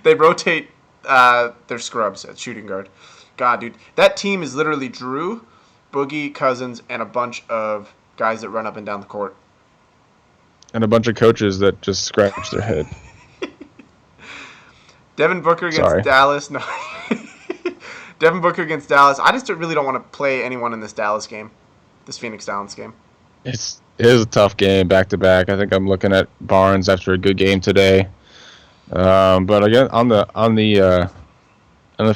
They rotate their scrubs at shooting guard. God, dude, that team is literally Drew, Boogie, Cousins, and a bunch of guys that run up and down the court. And a bunch of coaches that just scratch their head. Devin Booker against Dallas. No. Devin Booker against Dallas. I just really don't want to play anyone in this Dallas game, this Phoenix Dallas game. It is a tough game, back to back. I think I'm looking at Barnes after a good game today. But again, on the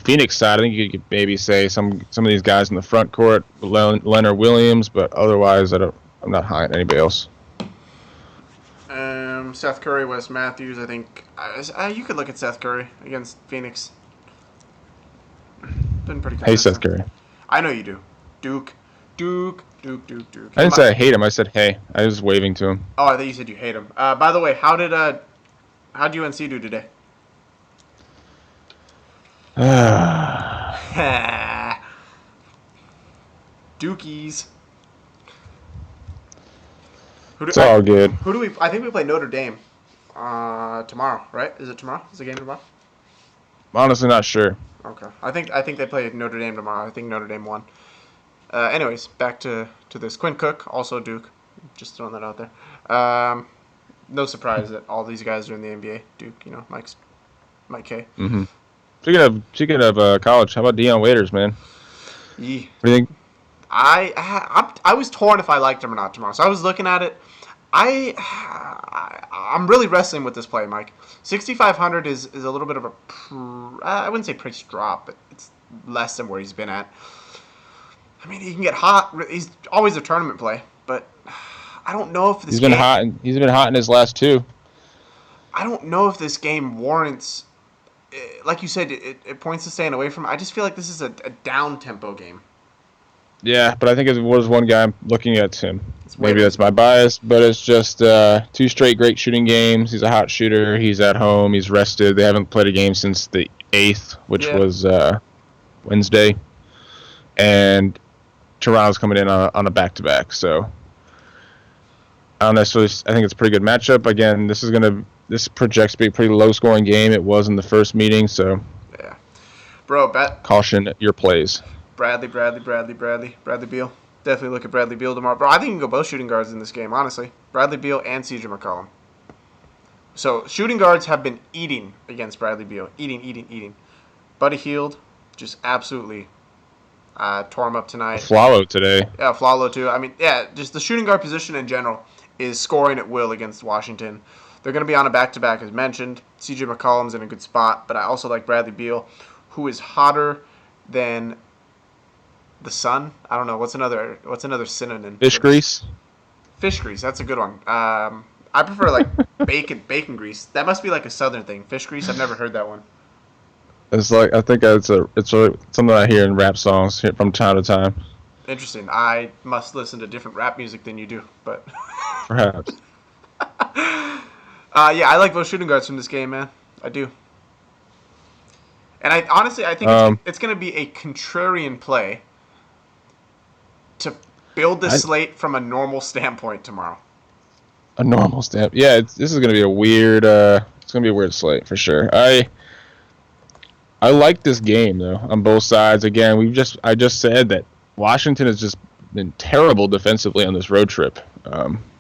Phoenix side, I think you could maybe say some of these guys in the front court, Leonard Williams, but otherwise, I'm not high on anybody else. Seth Curry, Wes Matthews. I think you could look at Seth Curry against Phoenix. Been pretty consistent. Hey, Seth Curry. I know you do. Duke. I didn't say I hate him. I said hey. I was waving to him. Oh, I thought you said you hate him. By the way, how'd UNC do today? Dookies. All good. Who do we? I think we play Notre Dame tomorrow, right? Is it tomorrow? Is the game tomorrow? I'm honestly not sure. Okay. I think they play Notre Dame tomorrow. I think Notre Dame won. Anyways, back to this. Quinn Cook, also Duke. Just throwing that out there. No surprise that all these guys are in the NBA. Duke, Mike K. Mm-hmm. Speaking of college, how about Deion Waiters, man? Yeah. What do you think? I was torn if I liked him or not tomorrow. So I was looking at it. I'm really wrestling with this play, Mike. 6,500 is a little bit of I wouldn't say price drop, but it's less than where he's been at. I mean, he can get hot. He's always a tournament play, but I don't know if he's been hot. He's been hot in his last two. I don't know if this game warrants. Like you said, it points to staying away from. I just feel like this is a down tempo game. Yeah, but I think it was one guy I'm looking at him. Maybe that's my bias, but it's just 2 straight great shooting games. He's a hot shooter. He's at home. He's rested. They haven't played a game since the 8th, which was Wednesday. And Toronto's coming in on a back-to-back. So I don't necessarily. I think it's a pretty good matchup. Again, this projects to be a pretty low-scoring game. It was in the first meeting, so yeah, bro. Caution your plays. Bradley Beal. Definitely look at Bradley Beal tomorrow. Bro, I think you can go both shooting guards in this game, honestly. Bradley Beal and CJ McCollum. So, shooting guards have been eating against Bradley Beal. Eating. Buddy Hield just absolutely tore him up tonight. Flalo today. Yeah, Flalo too. I mean, yeah, just the shooting guard position in general is scoring at will against Washington. They're going to be on a back-to-back, as mentioned. CJ McCollum's in a good spot, but I also like Bradley Beal, who is hotter than the sun. I don't know. What's another synonym? Fish grease. Fish grease. That's a good one. I prefer like bacon grease. That must be like a southern thing. Fish grease. I've never heard that one. It's like I think it's something I hear in rap songs from time to time. Interesting. I must listen to different rap music than you do, but perhaps. Yeah, I like both shooting guards from this game, man. I do. And I think it's going to be a contrarian play to build the slate from a normal standpoint tomorrow. A normal stamp. Yeah, this is going to be a weird. It's going to be a weird slate for sure. I like this game though on both sides. Again, I just said that Washington has just been terrible defensively on this road trip.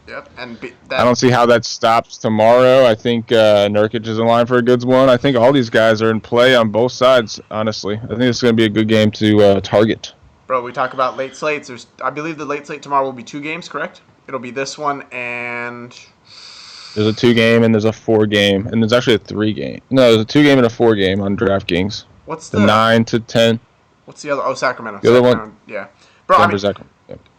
Yep, and I don't see how that stops tomorrow. I think Nurkic is in line for a good one. I think all these guys are in play on both sides. Honestly, I think it's going to be a good game to target. Bro, we talk about late slates. I believe the late slate tomorrow will be 2 games, correct? It'll be this one and... There's a 2-game and there's a 4-game. And there's actually a 3-game. No, there's a 2-game and a 4-game on DraftKings. What's the 9 to 10? What's the other? Oh, Sacramento. The other one? Yeah. Bro, Denver,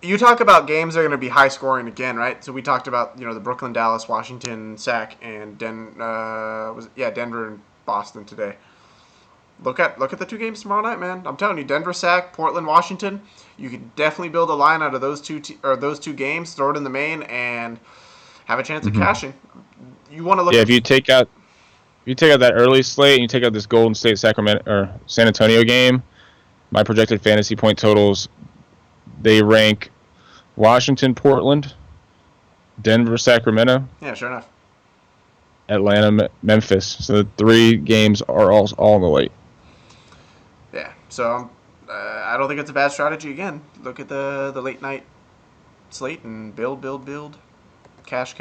You talk about games that are going to be high scoring again, right? So we talked about the Brooklyn, Dallas, Washington, Sac, and Denver and Boston today. Look at the two games tomorrow night, man. I'm telling you, Denver, Sac, Portland, Washington. You can definitely build a line out of those two games, throw it in the main, and have a chance of cashing. You want to look? Yeah, if you take out that early slate and you take out this Golden State Sacramento or San Antonio game, my projected fantasy point totals, they rank Washington, Portland, Denver, Sacramento. Yeah, sure enough. Atlanta, Memphis. So the 3 games are all in the late. Yeah, so I don't think it's a bad strategy. Again, look at the late night slate and build, cash.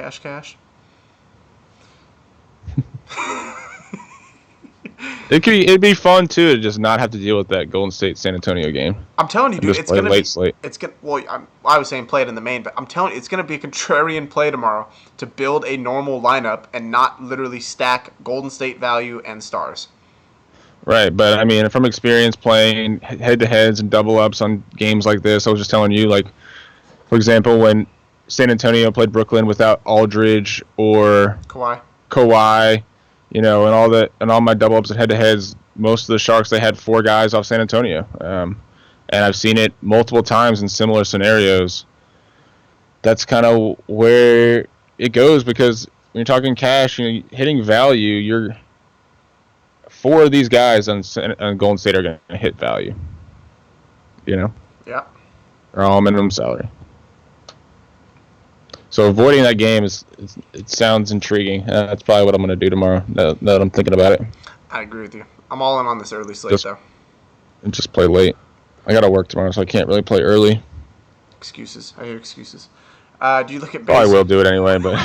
It'd be fun too to just not have to deal with that Golden State San Antonio game. I'm telling you, dude, it's gonna be slate. It's gonna. Well, I was saying play it in the main, but I'm telling you, it's gonna be a contrarian play tomorrow to build a normal lineup and not literally stack Golden State value and stars. Right, but I mean, from experience playing head-to-heads and double-ups on games like this, I was just telling you, like, for example, when San Antonio played Brooklyn without Aldridge or Kawhi, and all my double-ups and head-to-heads, most of the Sharks, they had 4 guys off San Antonio. And I've seen it multiple times in similar scenarios. That's kind of where it goes, because when you're talking cash, hitting value, 4 of these guys on Golden State are going to hit value. Yeah. They're all minimum salary. So avoiding that game it sounds intriguing. That's probably what I'm going to do tomorrow. Now that I'm thinking about it. I agree with you. I'm all in on this early slate though. And just play late. I got to work tomorrow, so I can't really play early. Excuses. I hear excuses. Do you look at? Probably will do it anyway, but.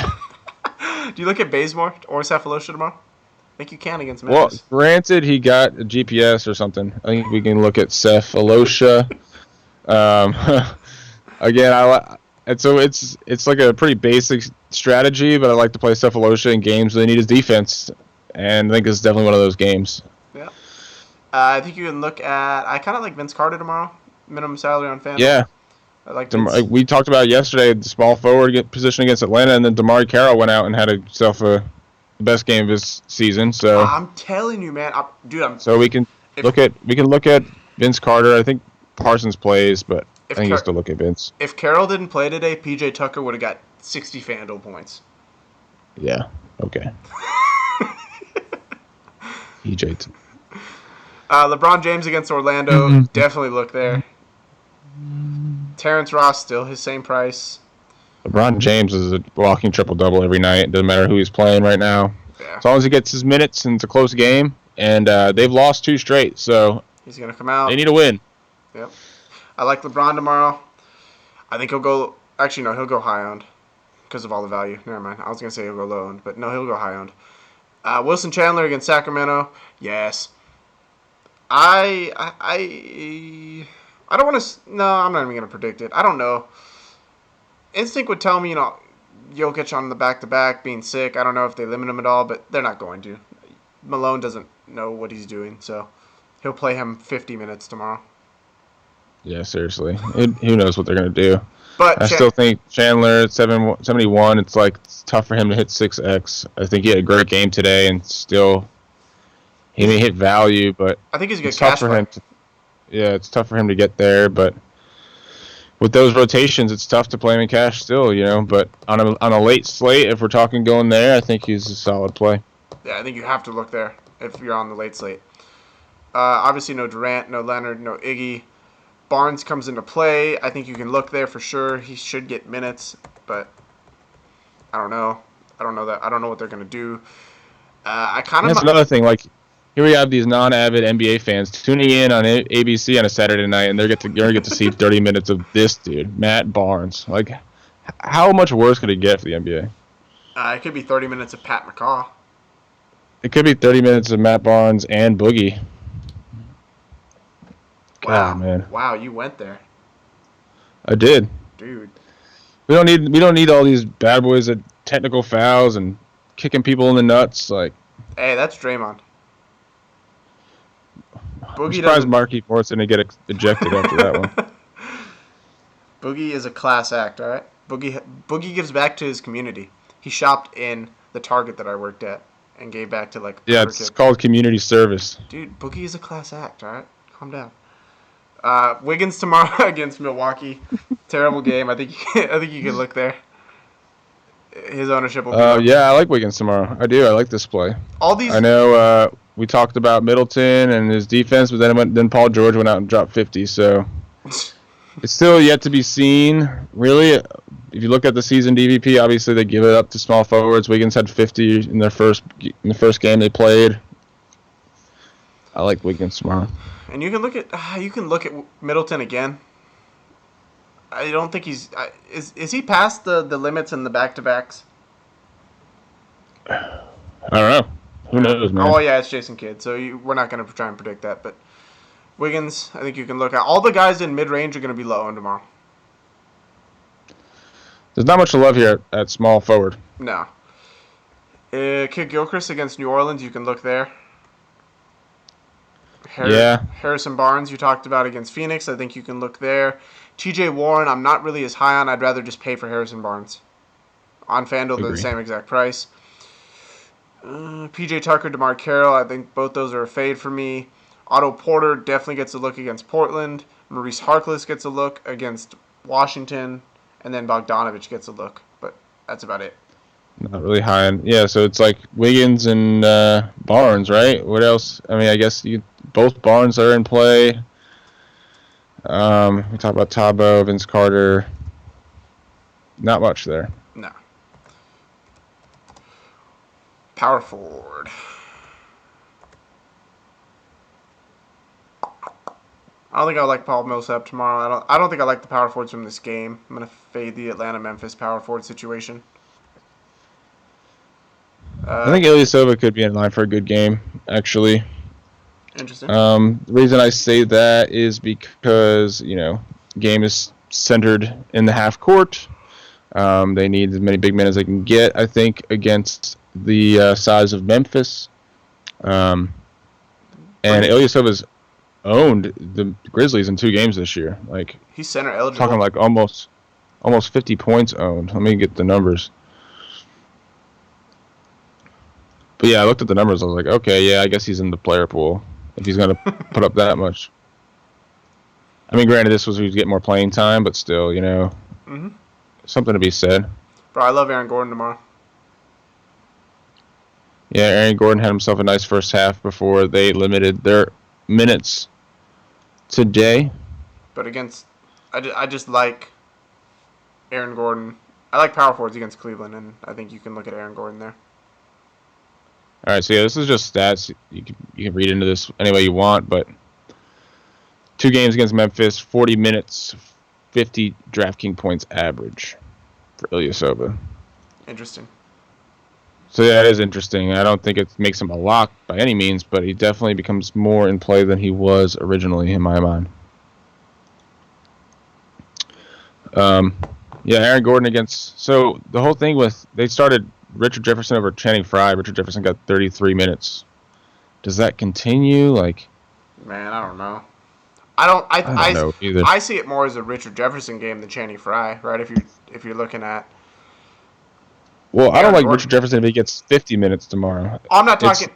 Do you look at Bazemore or Cephalosha tomorrow? I think you can against Memphis. Well, granted, he got a GPS or something. I think we can look at Cephalosha. Again, it's like a pretty basic strategy, but I like to play Cephalosha in games where they need his defense, and I think it's definitely one of those games. Yeah. I think you can look at. I kind of like Vince Carter tomorrow. Minimum salary on Phenom. Yeah. I like we talked about yesterday the small forward position against Atlanta, and then DeMar Carroll went out and had himself the best game of his season. So I'm telling you, man, So we can look at Vince Carter. I think Parsons plays, but I think you still look at Vince. If Carroll didn't play today, PJ Tucker would have got 60 FanDuel points. Yeah. Okay. PJ. LeBron James against Orlando. Definitely look there. Terrence Ross still his same price. LeBron James is a walking triple-double every night. Doesn't matter who he's playing right now. Yeah. As long as he gets his minutes and it's a close game. And they've lost 2 straight, so he's going to come out. They need a win. Yep. I like LeBron tomorrow. I think he'll go... Actually, no, he'll go high-owned because of all the value. Never mind. I was going to say he'll go low-owned, but no, he'll go high-owned. Wilson Chandler against Sacramento. Yes. I don't want to... No, I'm not even going to predict it. I don't know. Instinct would tell me, Jokic on the back-to-back being sick. I don't know if they limit him at all, but they're not going to. Malone doesn't know what he's doing, so he'll play him 50 minutes tomorrow. Yeah, seriously. Who knows what they're going to do. But I still think Chandler at 71, it's tough for him to hit 6x. I think he had a great game today, and still he may hit value, but I think he's a good cash player. It's tough for him to get there, but with those rotations, it's tough to play him in cash still, But on a late slate, if we're talking going there, I think he's a solid play. Yeah, I think you have to look there if you're on the late slate. Obviously, no Durant, no Leonard, no Iggy. Barnes comes into play. I think you can look there for sure. He should get minutes, but I don't know. I don't know what they're going to do. That's another thing. Here we have these non-avid NBA fans tuning in on ABC on a Saturday night, and they're going to get to see 30 minutes of this dude, Matt Barnes. How much worse could it get for the NBA? It could be 30 minutes of Pat McCaw. It could be 30 minutes of Matt Barnes and Boogie. Wow, God, man. Wow, you went there. I did. Dude. We don't need all these bad boys at technical fouls and kicking people in the nuts. Hey, that's Draymond. I'm surprised Markieff Morris didn't get ejected after that one. Boogie is a class act, all right? Boogie gives back to his community. He shopped in the Target that I worked at and gave back to like Yeah, every it's kid. called community service. Dude, Boogie is a class act, all right? Calm down. Wiggins tomorrow against Milwaukee. Terrible game. I think you can look there. His ownership will be low. Yeah, I like Wiggins tomorrow. I do. I like this play. All these I know we talked about Middleton and his defense, but then Paul George went out and dropped 50. So it's still yet to be seen. Really, if you look at the season DVP, obviously they give it up to small forwards. Wiggins had 50 in the first game they played. I like Wiggins tomorrow. And you can look at Middleton again. I don't think he's is he past the limits in the back-to-backs? I don't know. Who knows, man? Oh yeah, it's Jason Kidd, so we're not going to try and predict that. But Wiggins, I think you can look at all the guys in mid-range are going to be low on tomorrow. There's not much to love here at small forward. No. Kid Gilchrist against New Orleans, you can look there. Harrison Barnes, you talked about against Phoenix. I think you can look there. TJ Warren, I'm not really as high on. I'd rather just pay for Harrison Barnes. On FanDuel, they're the same exact price. PJ Tucker, DeMar Carroll, I think both those are a fade for me. Otto Porter definitely gets a look against Portland. Maurice Harkless gets a look against Washington. And then Bogdanovich gets a look. But that's about it. Not really high on. Yeah, so it's like Wiggins and Barnes, right? What else? I mean, I guess both Barnes are in play. We talk about Tabo, Vince Carter. Not much there. No. Power forward. I don't think I like Paul Millsap tomorrow. I don't think I like the power forwards from this game. I'm gonna fade the Atlanta-Memphis power forward situation. I think Ilyasova could be in line for a good game, actually. Interesting. The reason I say that is because, game is centered in the half court. They need as many big men as they can get, I think, against the size of Memphis. And Ilyasova's owned the Grizzlies in 2 games this year. Like, he's center eligible. Talking like almost 50 points owned. Let me get the numbers. But yeah, I looked at the numbers. I was like, okay, yeah, I guess he's in the player pool if he's going to put up that much. I mean, granted, this was he was getting more playing time, but still, something to be said. Bro, I love Aaron Gordon tomorrow. Yeah, Aaron Gordon had himself a nice first half before they limited their minutes today. But I just like Aaron Gordon. I like power forwards against Cleveland, and I think you can look at Aaron Gordon there. All right, so yeah, this is just stats. You can read into this any way you want, but 2 games against Memphis, 40 minutes, 50 DraftKings points average for Ilyasova. Interesting. So yeah, it is interesting. I don't think it makes him a lock by any means, but he definitely becomes more in play than he was originally in my mind. Yeah, Aaron Gordon against... So the whole thing with... They started Richard Jefferson over Channing Frye. Richard Jefferson got 33 minutes. Does that continue? Man, I don't know. I don't know either. I see it more as a Richard Jefferson game than Channing Frye, right? If you're looking at... Well, I don't like Richard Jefferson if he gets 50 minutes tomorrow. I'm not talking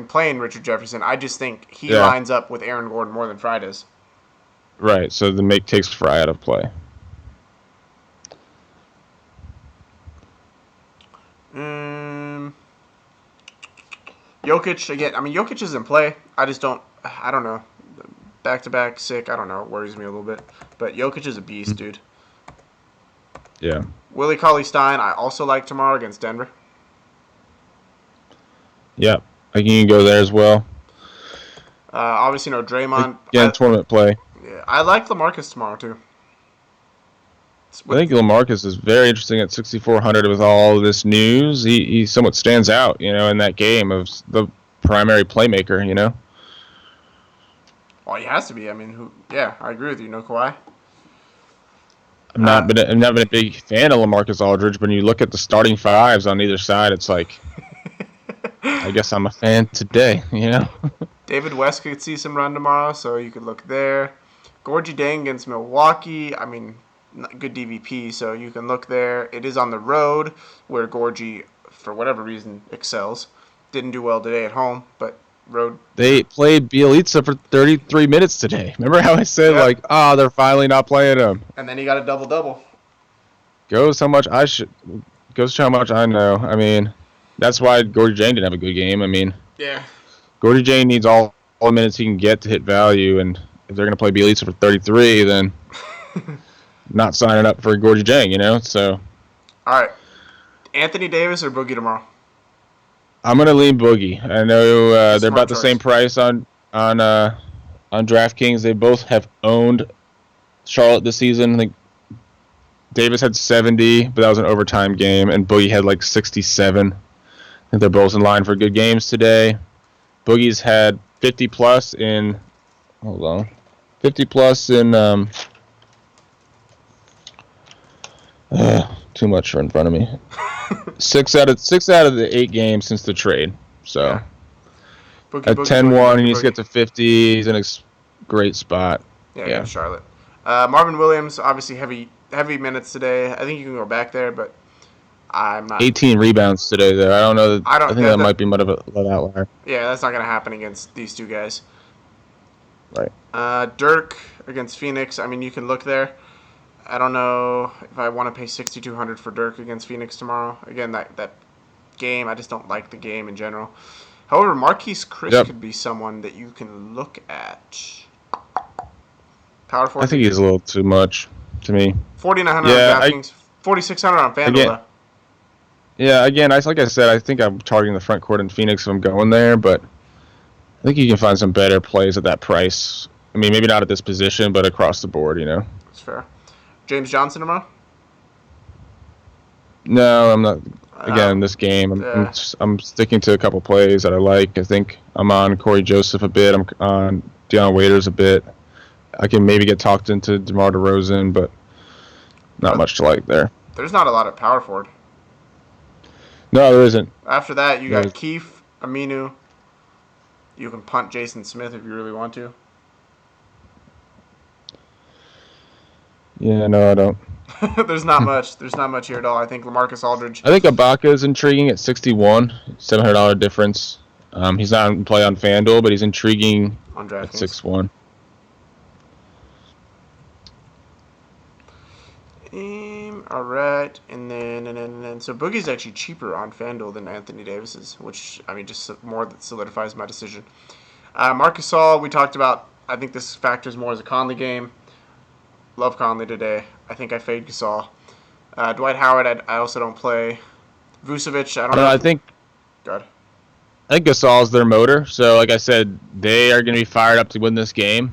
playing Richard Jefferson. I just think he lines up with Aaron Gordon more than Frye does. Right, so the make takes Frye out of play. Jokic again. I mean, Jokic is in play. I don't know. Back-to-back sick. I don't know. It worries me a little bit. But Jokic is a beast, dude. Yeah. Willie Cauley-Stein, I also like tomorrow against Denver. Yeah, I think you can go there as well. Obviously, Draymond. Yeah, tournament play. Yeah, I like LaMarcus tomorrow, too. I think LaMarcus is very interesting at 6,400 with all of this news. He somewhat stands out, in that game of the primary playmaker, Well, he has to be. I mean, I agree with you. No Kawhi. I've not been a big fan of LaMarcus Aldridge, but when you look at the starting fives on either side, it's like, I guess I'm a fan today, David West could see some run tomorrow, so you could look there. Gorgie Dang against Milwaukee. I mean, good DVP, so you can look there. It is on the road, where Gorgie, for whatever reason, excels. Didn't do well today at home, but road. They played Bielitsa for 33 minutes today. Remember how I said, Yep. they're finally not playing him? And then he got a double-double. Goes how much I know. I mean, that's why Gorgie Jang didn't have a good game. I mean, Yeah. Gorgie Jang needs all the minutes he can get to hit value, and if they're going to play Bielitsa for 33, then not signing up for Gorgie Jang, So All right. Anthony Davis or Boogie tomorrow? I'm going to lean Boogie. I know they're about the choice. same price on DraftKings. They both have owned Charlotte this season. I think Davis had 70, but that was an overtime game, and Boogie had 67. I think they're both in line for good games today. Boogie's had 50 plus in. Hold on, 50 plus in. Too much in front of me. six out of the 8 games since the trade. So Yeah. at 10-1, he needs to get to 50. He's in a great spot. Yeah. Charlotte. Marvin Williams, obviously heavy minutes today. I think you can go back there, but I'm not. 18 rebounds today, though. I don't know. I think that might be much of a outlier. Yeah, that's not going to happen against these two guys. Right. Dirk against Phoenix. I mean, you can look there. I don't know if I want to pay $6,200 for Dirk against Phoenix tomorrow. Again, that game, I just don't like the game in general. However, Marquise Chris could be someone that you can look at. Power forward. I think he's a little too much to me. 4,900 on DraftKings, 4,600 on FanDuel. Again, like I said, I think I'm targeting the front court in Phoenix if I'm going there, but I think you can find some better plays at that price. I mean, maybe not at this position, but across the board, That's fair. James Johnson tomorrow? No, I'm not. Again, this game, I'm sticking to a couple plays that I like. I think I'm on Corey Joseph a bit. I'm on Deion Waiters a bit. I can maybe get talked into DeMar DeRozan, but not much to like there. There's not a lot of power forward. No, there isn't. After that, you got Keith, Aminu. You can punt Jason Smith if you really want to. Yeah, no, I don't. There's not much. There's not much here at all. I think LaMarcus Aldridge. I think Ibaka is intriguing at 61, $700 difference. He's not in play on FanDuel, but he's intriguing on DraftKings at 6-1. All right, and then so Boogie's actually cheaper on FanDuel than Anthony Davis's, which I mean just more that solidifies my decision. Marc Gasol, we talked about. I think this factors more as a Conley game. Love Conley today. I think I fade Gasol. Dwight Howard, I also don't play. Vucevic, I don't know. I think. Good. I think Gasol's their motor. So, like I said, they are going to be fired up to win this game.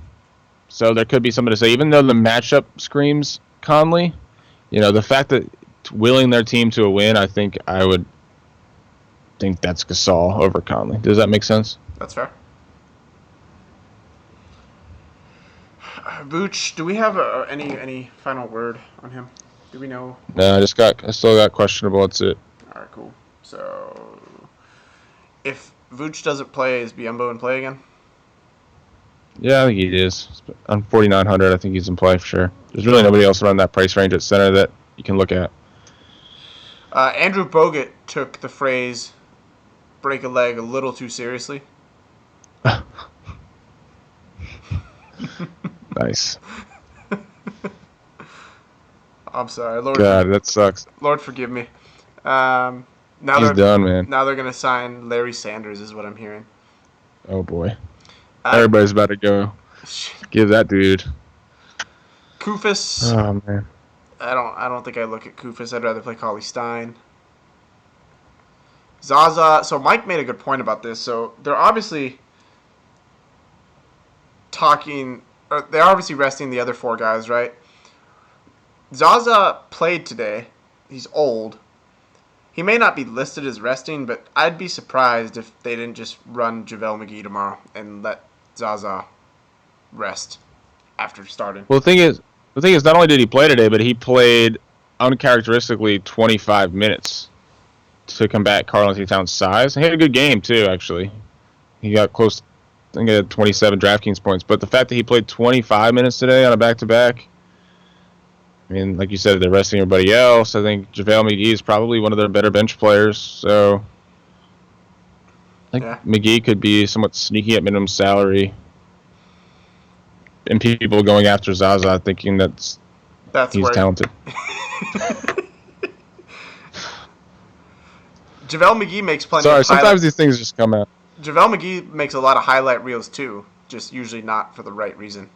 So there could be something to say, even though the matchup screams Conley, the fact that willing their team to a win, I think I would think that's Gasol over Conley. Does that make sense? That's fair. Vooch, do we have any final word on him? Do we know? No, I still got questionable. That's it. All right, cool. So, if Vooch doesn't play, is Biyombo in play again? Yeah, I think he is. On 4,900, I think he's in play for sure. There's really nobody else around that price range at center that you can look at. Andrew Bogut took the phrase "break a leg" a little too seriously. Nice. I'm sorry, Lord. God, that sucks. Lord, forgive me. He's done, man. Now they're gonna sign Larry Sanders, is what I'm hearing. Oh boy, everybody's about to go. Give that dude. Kufis. Oh man. I don't think I look at Kufis. I'd rather play Cauley Stein. Zaza. So Mike made a good point about this. So they're obviously they're obviously resting the other 4 guys, right? Zaza played today. He's old. He may not be listed as resting, but I'd be surprised if they didn't just run JaVale McGee tomorrow and let Zaza rest after starting. Well, the thing is, not only did he play today, but he played uncharacteristically 25 minutes to combat Karl-Anthony Towns' size. And he had a good game too, actually. He got close. I think he had 27 DraftKings points. But the fact that he played 25 minutes today on a back-to-back, I mean, like you said, they're resting everybody else. I think JaVale McGee is probably one of their better bench players. So I think McGee could be somewhat sneaky at minimum salary. And people going after Zaza thinking that's he's talented. JaVale McGee makes plenty Sorry, of sometimes these things just come out. JaVale McGee makes a lot of highlight reels too, just usually not for the right reason.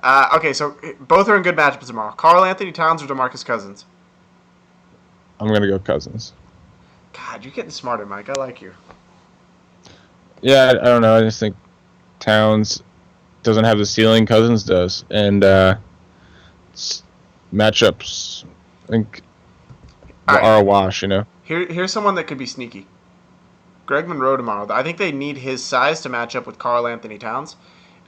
Okay, so both are in good matchups tomorrow. Karl Anthony Towns or DeMarcus Cousins? I'm going to go Cousins. God, you're getting smarter, Mike. I like you. Yeah, I don't know. I just think Towns doesn't have the ceiling Cousins does. And matchups, I think, are a wash, you know? Here's someone that could be sneaky. Greg Monroe tomorrow. I think they need his size to match up with Karl Anthony Towns.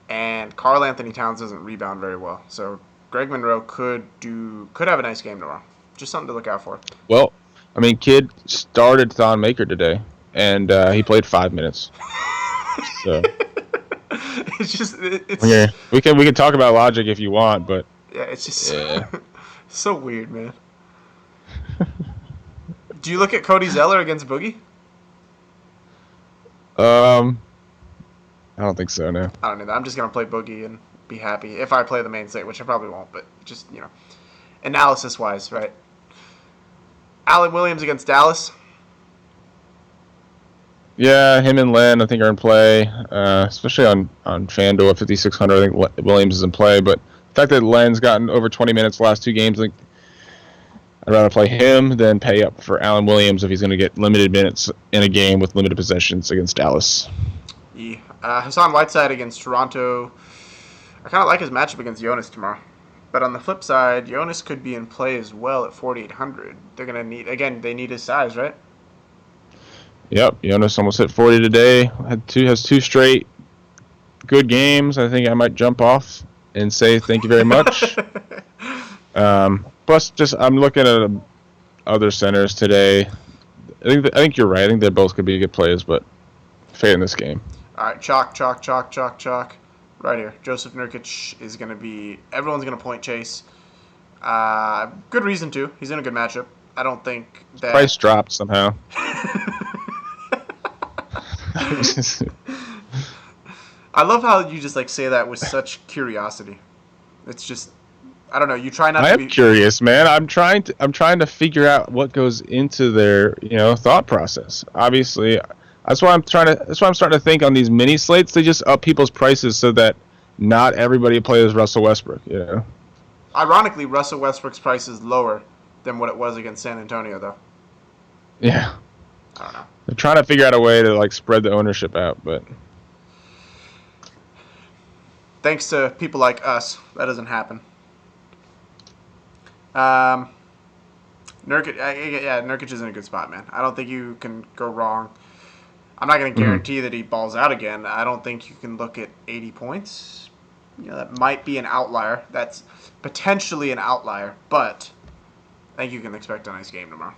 And Karl Anthony Towns doesn't rebound very well. So Greg Monroe could have a nice game tomorrow. Just something to look out for. Well, I mean, Kid started Thon Maker today, and he played 5 minutes. So we can talk about logic if you want, but yeah, it's just so weird, man. Do you look at Cody Zeller against Boogie? I don't think so, no. I don't know. I'm just going to play Boogie and be happy. If I play the main slate, which I probably won't, but just, analysis-wise, right? Allen Williams against Dallas. Yeah, him and Len, I think, are in play, especially on FanDuel at 5,600. I think Williams is in play, but the fact that Len's gotten over 20 minutes the last 2 games, I think I'd rather play him than pay up for Allen Williams if he's going to get limited minutes in a game with limited possessions against Dallas. Yeah. Hassan Whiteside against Toronto. I kind of like his matchup against Jonas tomorrow. But on the flip side, Jonas could be in play as well at 4,800. They're going to they need his size, right? Yep, Jonas almost hit 40 today. Has 2 straight good games. I think I might jump off and say thank you very much. Plus, I'm looking at other centers today. I think you're right. I think they both could be good plays, but fade in this game. All right, chalk. Right here. Joseph Nurkic is going to be... Everyone's going to point chase. Good reason to. He's in a good matchup. I don't think that... Price dropped somehow. I love how you just say that with such curiosity. It's just... I don't know. You try not to be... I am curious, man. I'm trying to figure out what goes into their, thought process. Obviously... That's why I'm starting to think on these mini slates. They just up people's prices so that not everybody plays Russell Westbrook. Ironically, Russell Westbrook's price is lower than what it was against San Antonio, though. Yeah. I don't know. They're trying to figure out a way to spread the ownership out, but thanks to people like us, that doesn't happen. Nurkic is in a good spot, man. I don't think you can go wrong. I'm not going to guarantee that he balls out again. I don't think you can look at 80 points. That might be an outlier. That's potentially an outlier, but I think you can expect a nice game tomorrow.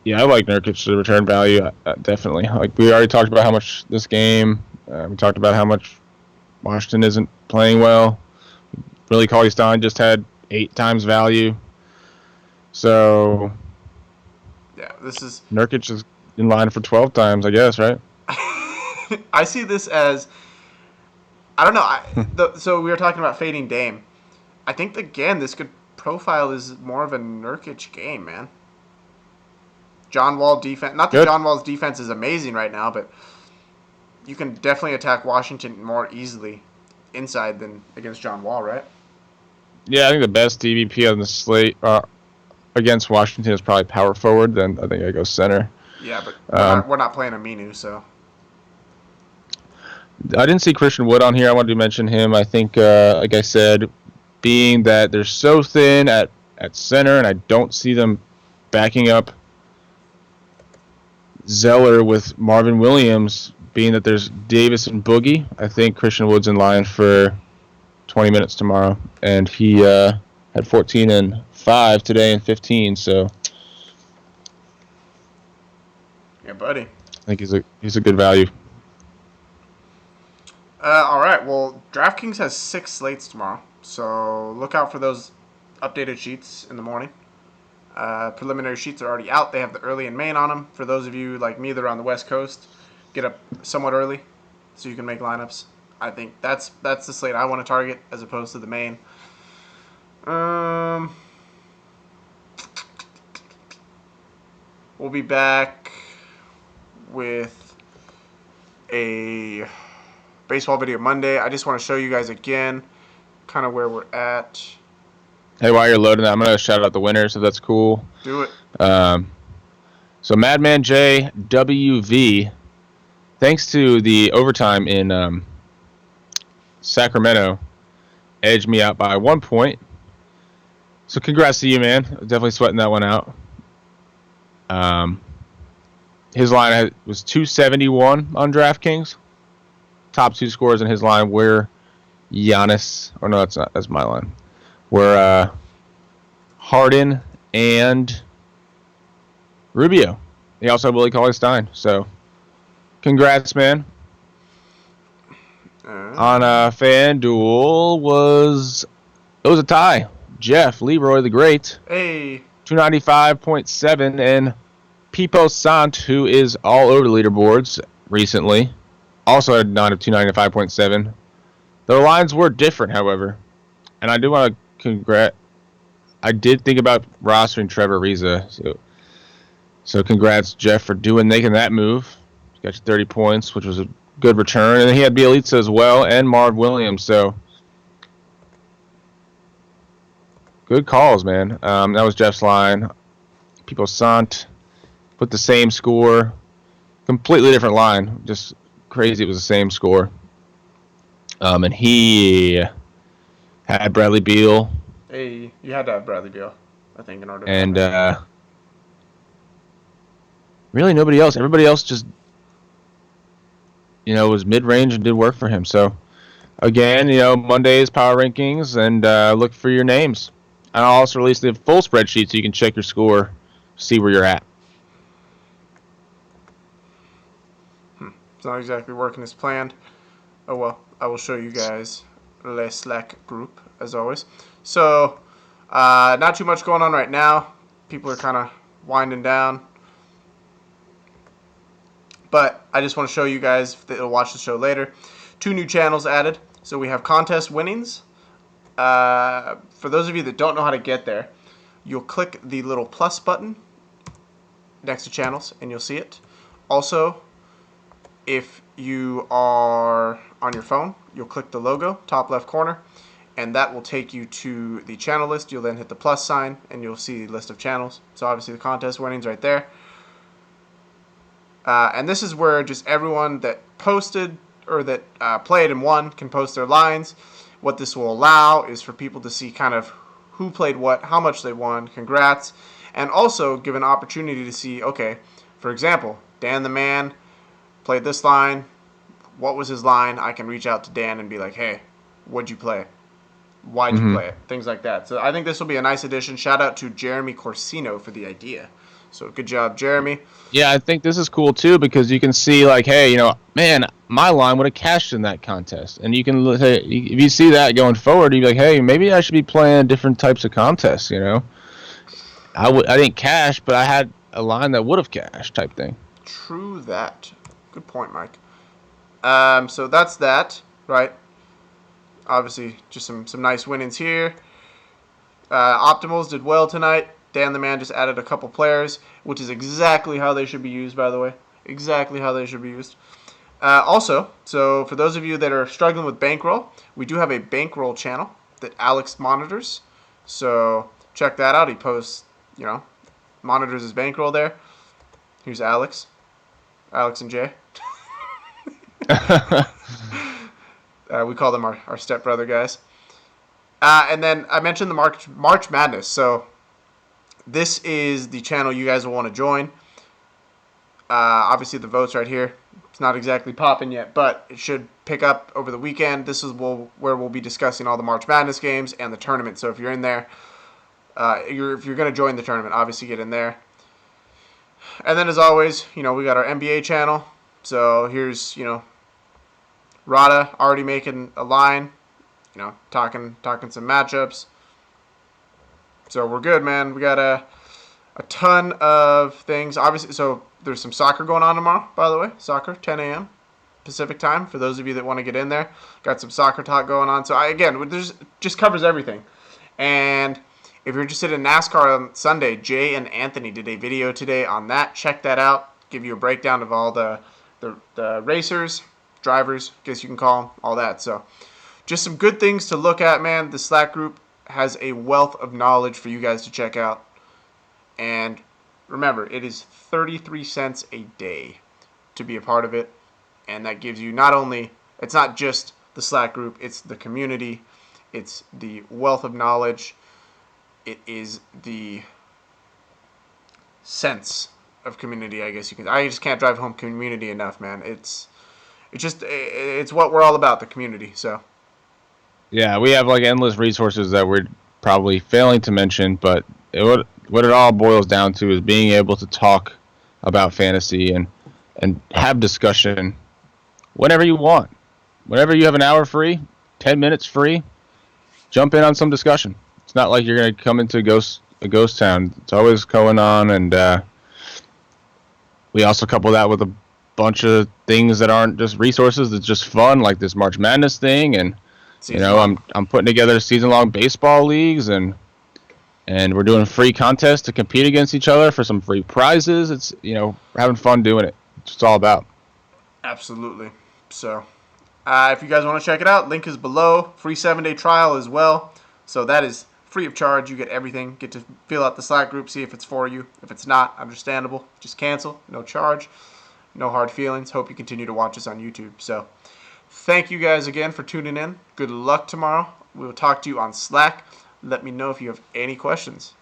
Yeah, I like Nurkic to return value, definitely. We already talked about how much this game. We talked about how much Washington isn't playing well. Really, Cauley-Stein just had 8 times value. So, yeah, this is... Nurkic is in line for 12 times, I guess, right? I see this as... I don't know. So we were talking about fading Dame. I think, again, this could profile as more of a Nurkic game, man. John Wall defense... Not that John Wall's defense is amazing right now, but you can definitely attack Washington more easily inside than against John Wall, right? Yeah, I think the best DVP on the slate against Washington is probably power forward. Then I think I go center. Yeah, but we're not playing Aminu, so... I didn't see Christian Wood on here. I wanted to mention him. I think, like I said, being that they're so thin at center, and I don't see them backing up Zeller with Marvin Williams, being that there's Davis and Boogie, I think Christian Wood's in line for 20 minutes tomorrow. And he had 14 and 5 today and 15, so... Yeah, buddy. I think he's a good value. All right. Well, DraftKings has 6 slates tomorrow, so look out for those updated sheets in the morning. Preliminary sheets are already out. They have the early and main on them. For those of you like me that are on the West Coast, get up somewhat early so you can make lineups. I think that's the slate I want to target as opposed to the main. Um, we'll be back with a baseball video Monday. I just want to show you guys again kind of where we're at. Hey, while you're loading that, I'm going to shout out the winners if that's cool. Do it. So Madman J WV, thanks to the overtime in Sacramento, edged me out by 1 point. So congrats to you, man. Definitely sweating that one out. His line was 271 on DraftKings. Top 2 scorers in his line were Giannis. Oh, no, that's not. That's my line. Were Harden and Rubio. He also had Willie Cauley-Stein. So congrats, man. On FanDuel it was a tie. Jeff Leroy the Great. Hey. 295.7, and Pipo Sant, who is all over the leaderboards recently, also had a line of 295.7. The lines were different, however, and I do want to I did think about rostering Trevor Ariza, so congrats, Jeff, for making that move. Got you 30 points, which was a good return, and then he had Bielitsa as well, and Marv Williams, so good calls, man. That was Jeff's line. Pipo Sant put the same score. Completely different line. Just crazy it was the same score. And he had Bradley Beal. Hey, you had to have Bradley Beal, I think, in order to... And really nobody else. Everybody else just, was mid-range and did work for him. So, again, Monday's power rankings, and look for your names. And I'll also release the full spreadsheet so you can check your score, see where you're at. It's not exactly working as planned. Oh well, I will show you guys the Slack group as always. So, not too much going on right now. People are kind of winding down. But I just want to show you guys that'll watch the show later. 2 new channels added. So we have contest winnings. For those of you that don't know how to get there, you'll click the little plus button next to channels and you'll see it. Also, if you are on your phone, you'll click the logo, top left corner, and that will take you to the channel list. You'll then hit the plus sign and you'll see the list of channels. So obviously the contest winnings right there. And this is where just everyone that posted or that played and won can post their lines. What this will allow is for people to see kind of who played what, how much they won, congrats, and also give an opportunity to see, okay, for example, Dan the Man played this line. What was his line? I can reach out to Dan and be like, hey, what'd you play? Why'd you play it? Things like that. So I think this will be a nice addition. Shout out to Jeremy Corsino for the idea. So good job, Jeremy. Yeah, I think this is cool too because you can see like, hey, man, my line would have cashed in that contest, and you can if you see that going forward, you'd be like, hey, maybe I should be playing different types of contests. I didn't cash, but I had a line that would have cashed, type thing. True that. Good point, Mike. So that's that, right? Obviously, just some nice winnings here. Optimals did well tonight. Dan the Man just added a couple players, which is exactly how they should be used, by the way. Exactly how they should be used. Also, so for those of you that are struggling with bankroll, we do have a bankroll channel that Alex monitors. So check that out. He posts, monitors his bankroll there. Here's Alex. Alex and Jay. We call them our stepbrother guys. And then I mentioned the March Madness. So this is the channel you guys will want to join. Obviously, the vote's right here. It's not exactly popping yet, but it should pick up over the weekend. This is where we'll be discussing all the March Madness games and the tournament. So if you're in there, if you're going to join the tournament, obviously get in there. And then as always, we got our NBA channel. So here's, Rada already making a line, talking some matchups. So we're good, man. We got a ton of things. Obviously, so there's some soccer going on tomorrow, by the way. Soccer, 10 a.m. Pacific time, for those of you that want to get in there. Got some soccer talk going on. So, there's just covers everything. And if you're interested in NASCAR on Sunday, Jay and Anthony did a video today on that. Check that out. Give you a breakdown of all the racers, drivers, guess you can call them, all that. So, just some good things to look at, man. The Slack group has a wealth of knowledge for you guys to check out. And remember, it is 33 cents a day to be a part of it. And that gives you it's not just the Slack group, it's the community, it's the wealth of knowledge, it is the sense of community, I guess you can. I just can't drive home community enough, man. It's what we're all about, the community. So Yeah, we have like endless resources that we're probably failing to mention, but what it all boils down to is being able to talk about fantasy and have discussion whenever you want. Whenever you have an hour free, 10 minutes free, jump in on some discussion. It's not like you're going to come into a ghost town. It's always going on, and we also couple that with a bunch of things that aren't just resources. It's just fun, like this March Madness thing, and I'm putting together season-long baseball leagues, and we're doing free contests to compete against each other for some free prizes. It's we're having fun doing it. It's what it's all about. Absolutely. So, if you guys want to check it out, link is below. Free 7-day trial as well. So that is free of charge. You get everything. Get to fill out the Slack group, see if it's for you. If it's not, understandable. Just cancel. No charge. No hard feelings. Hope you continue to watch us on YouTube. So, thank you guys again for tuning in. Good luck tomorrow. We will talk to you on Slack. Let me know if you have any questions.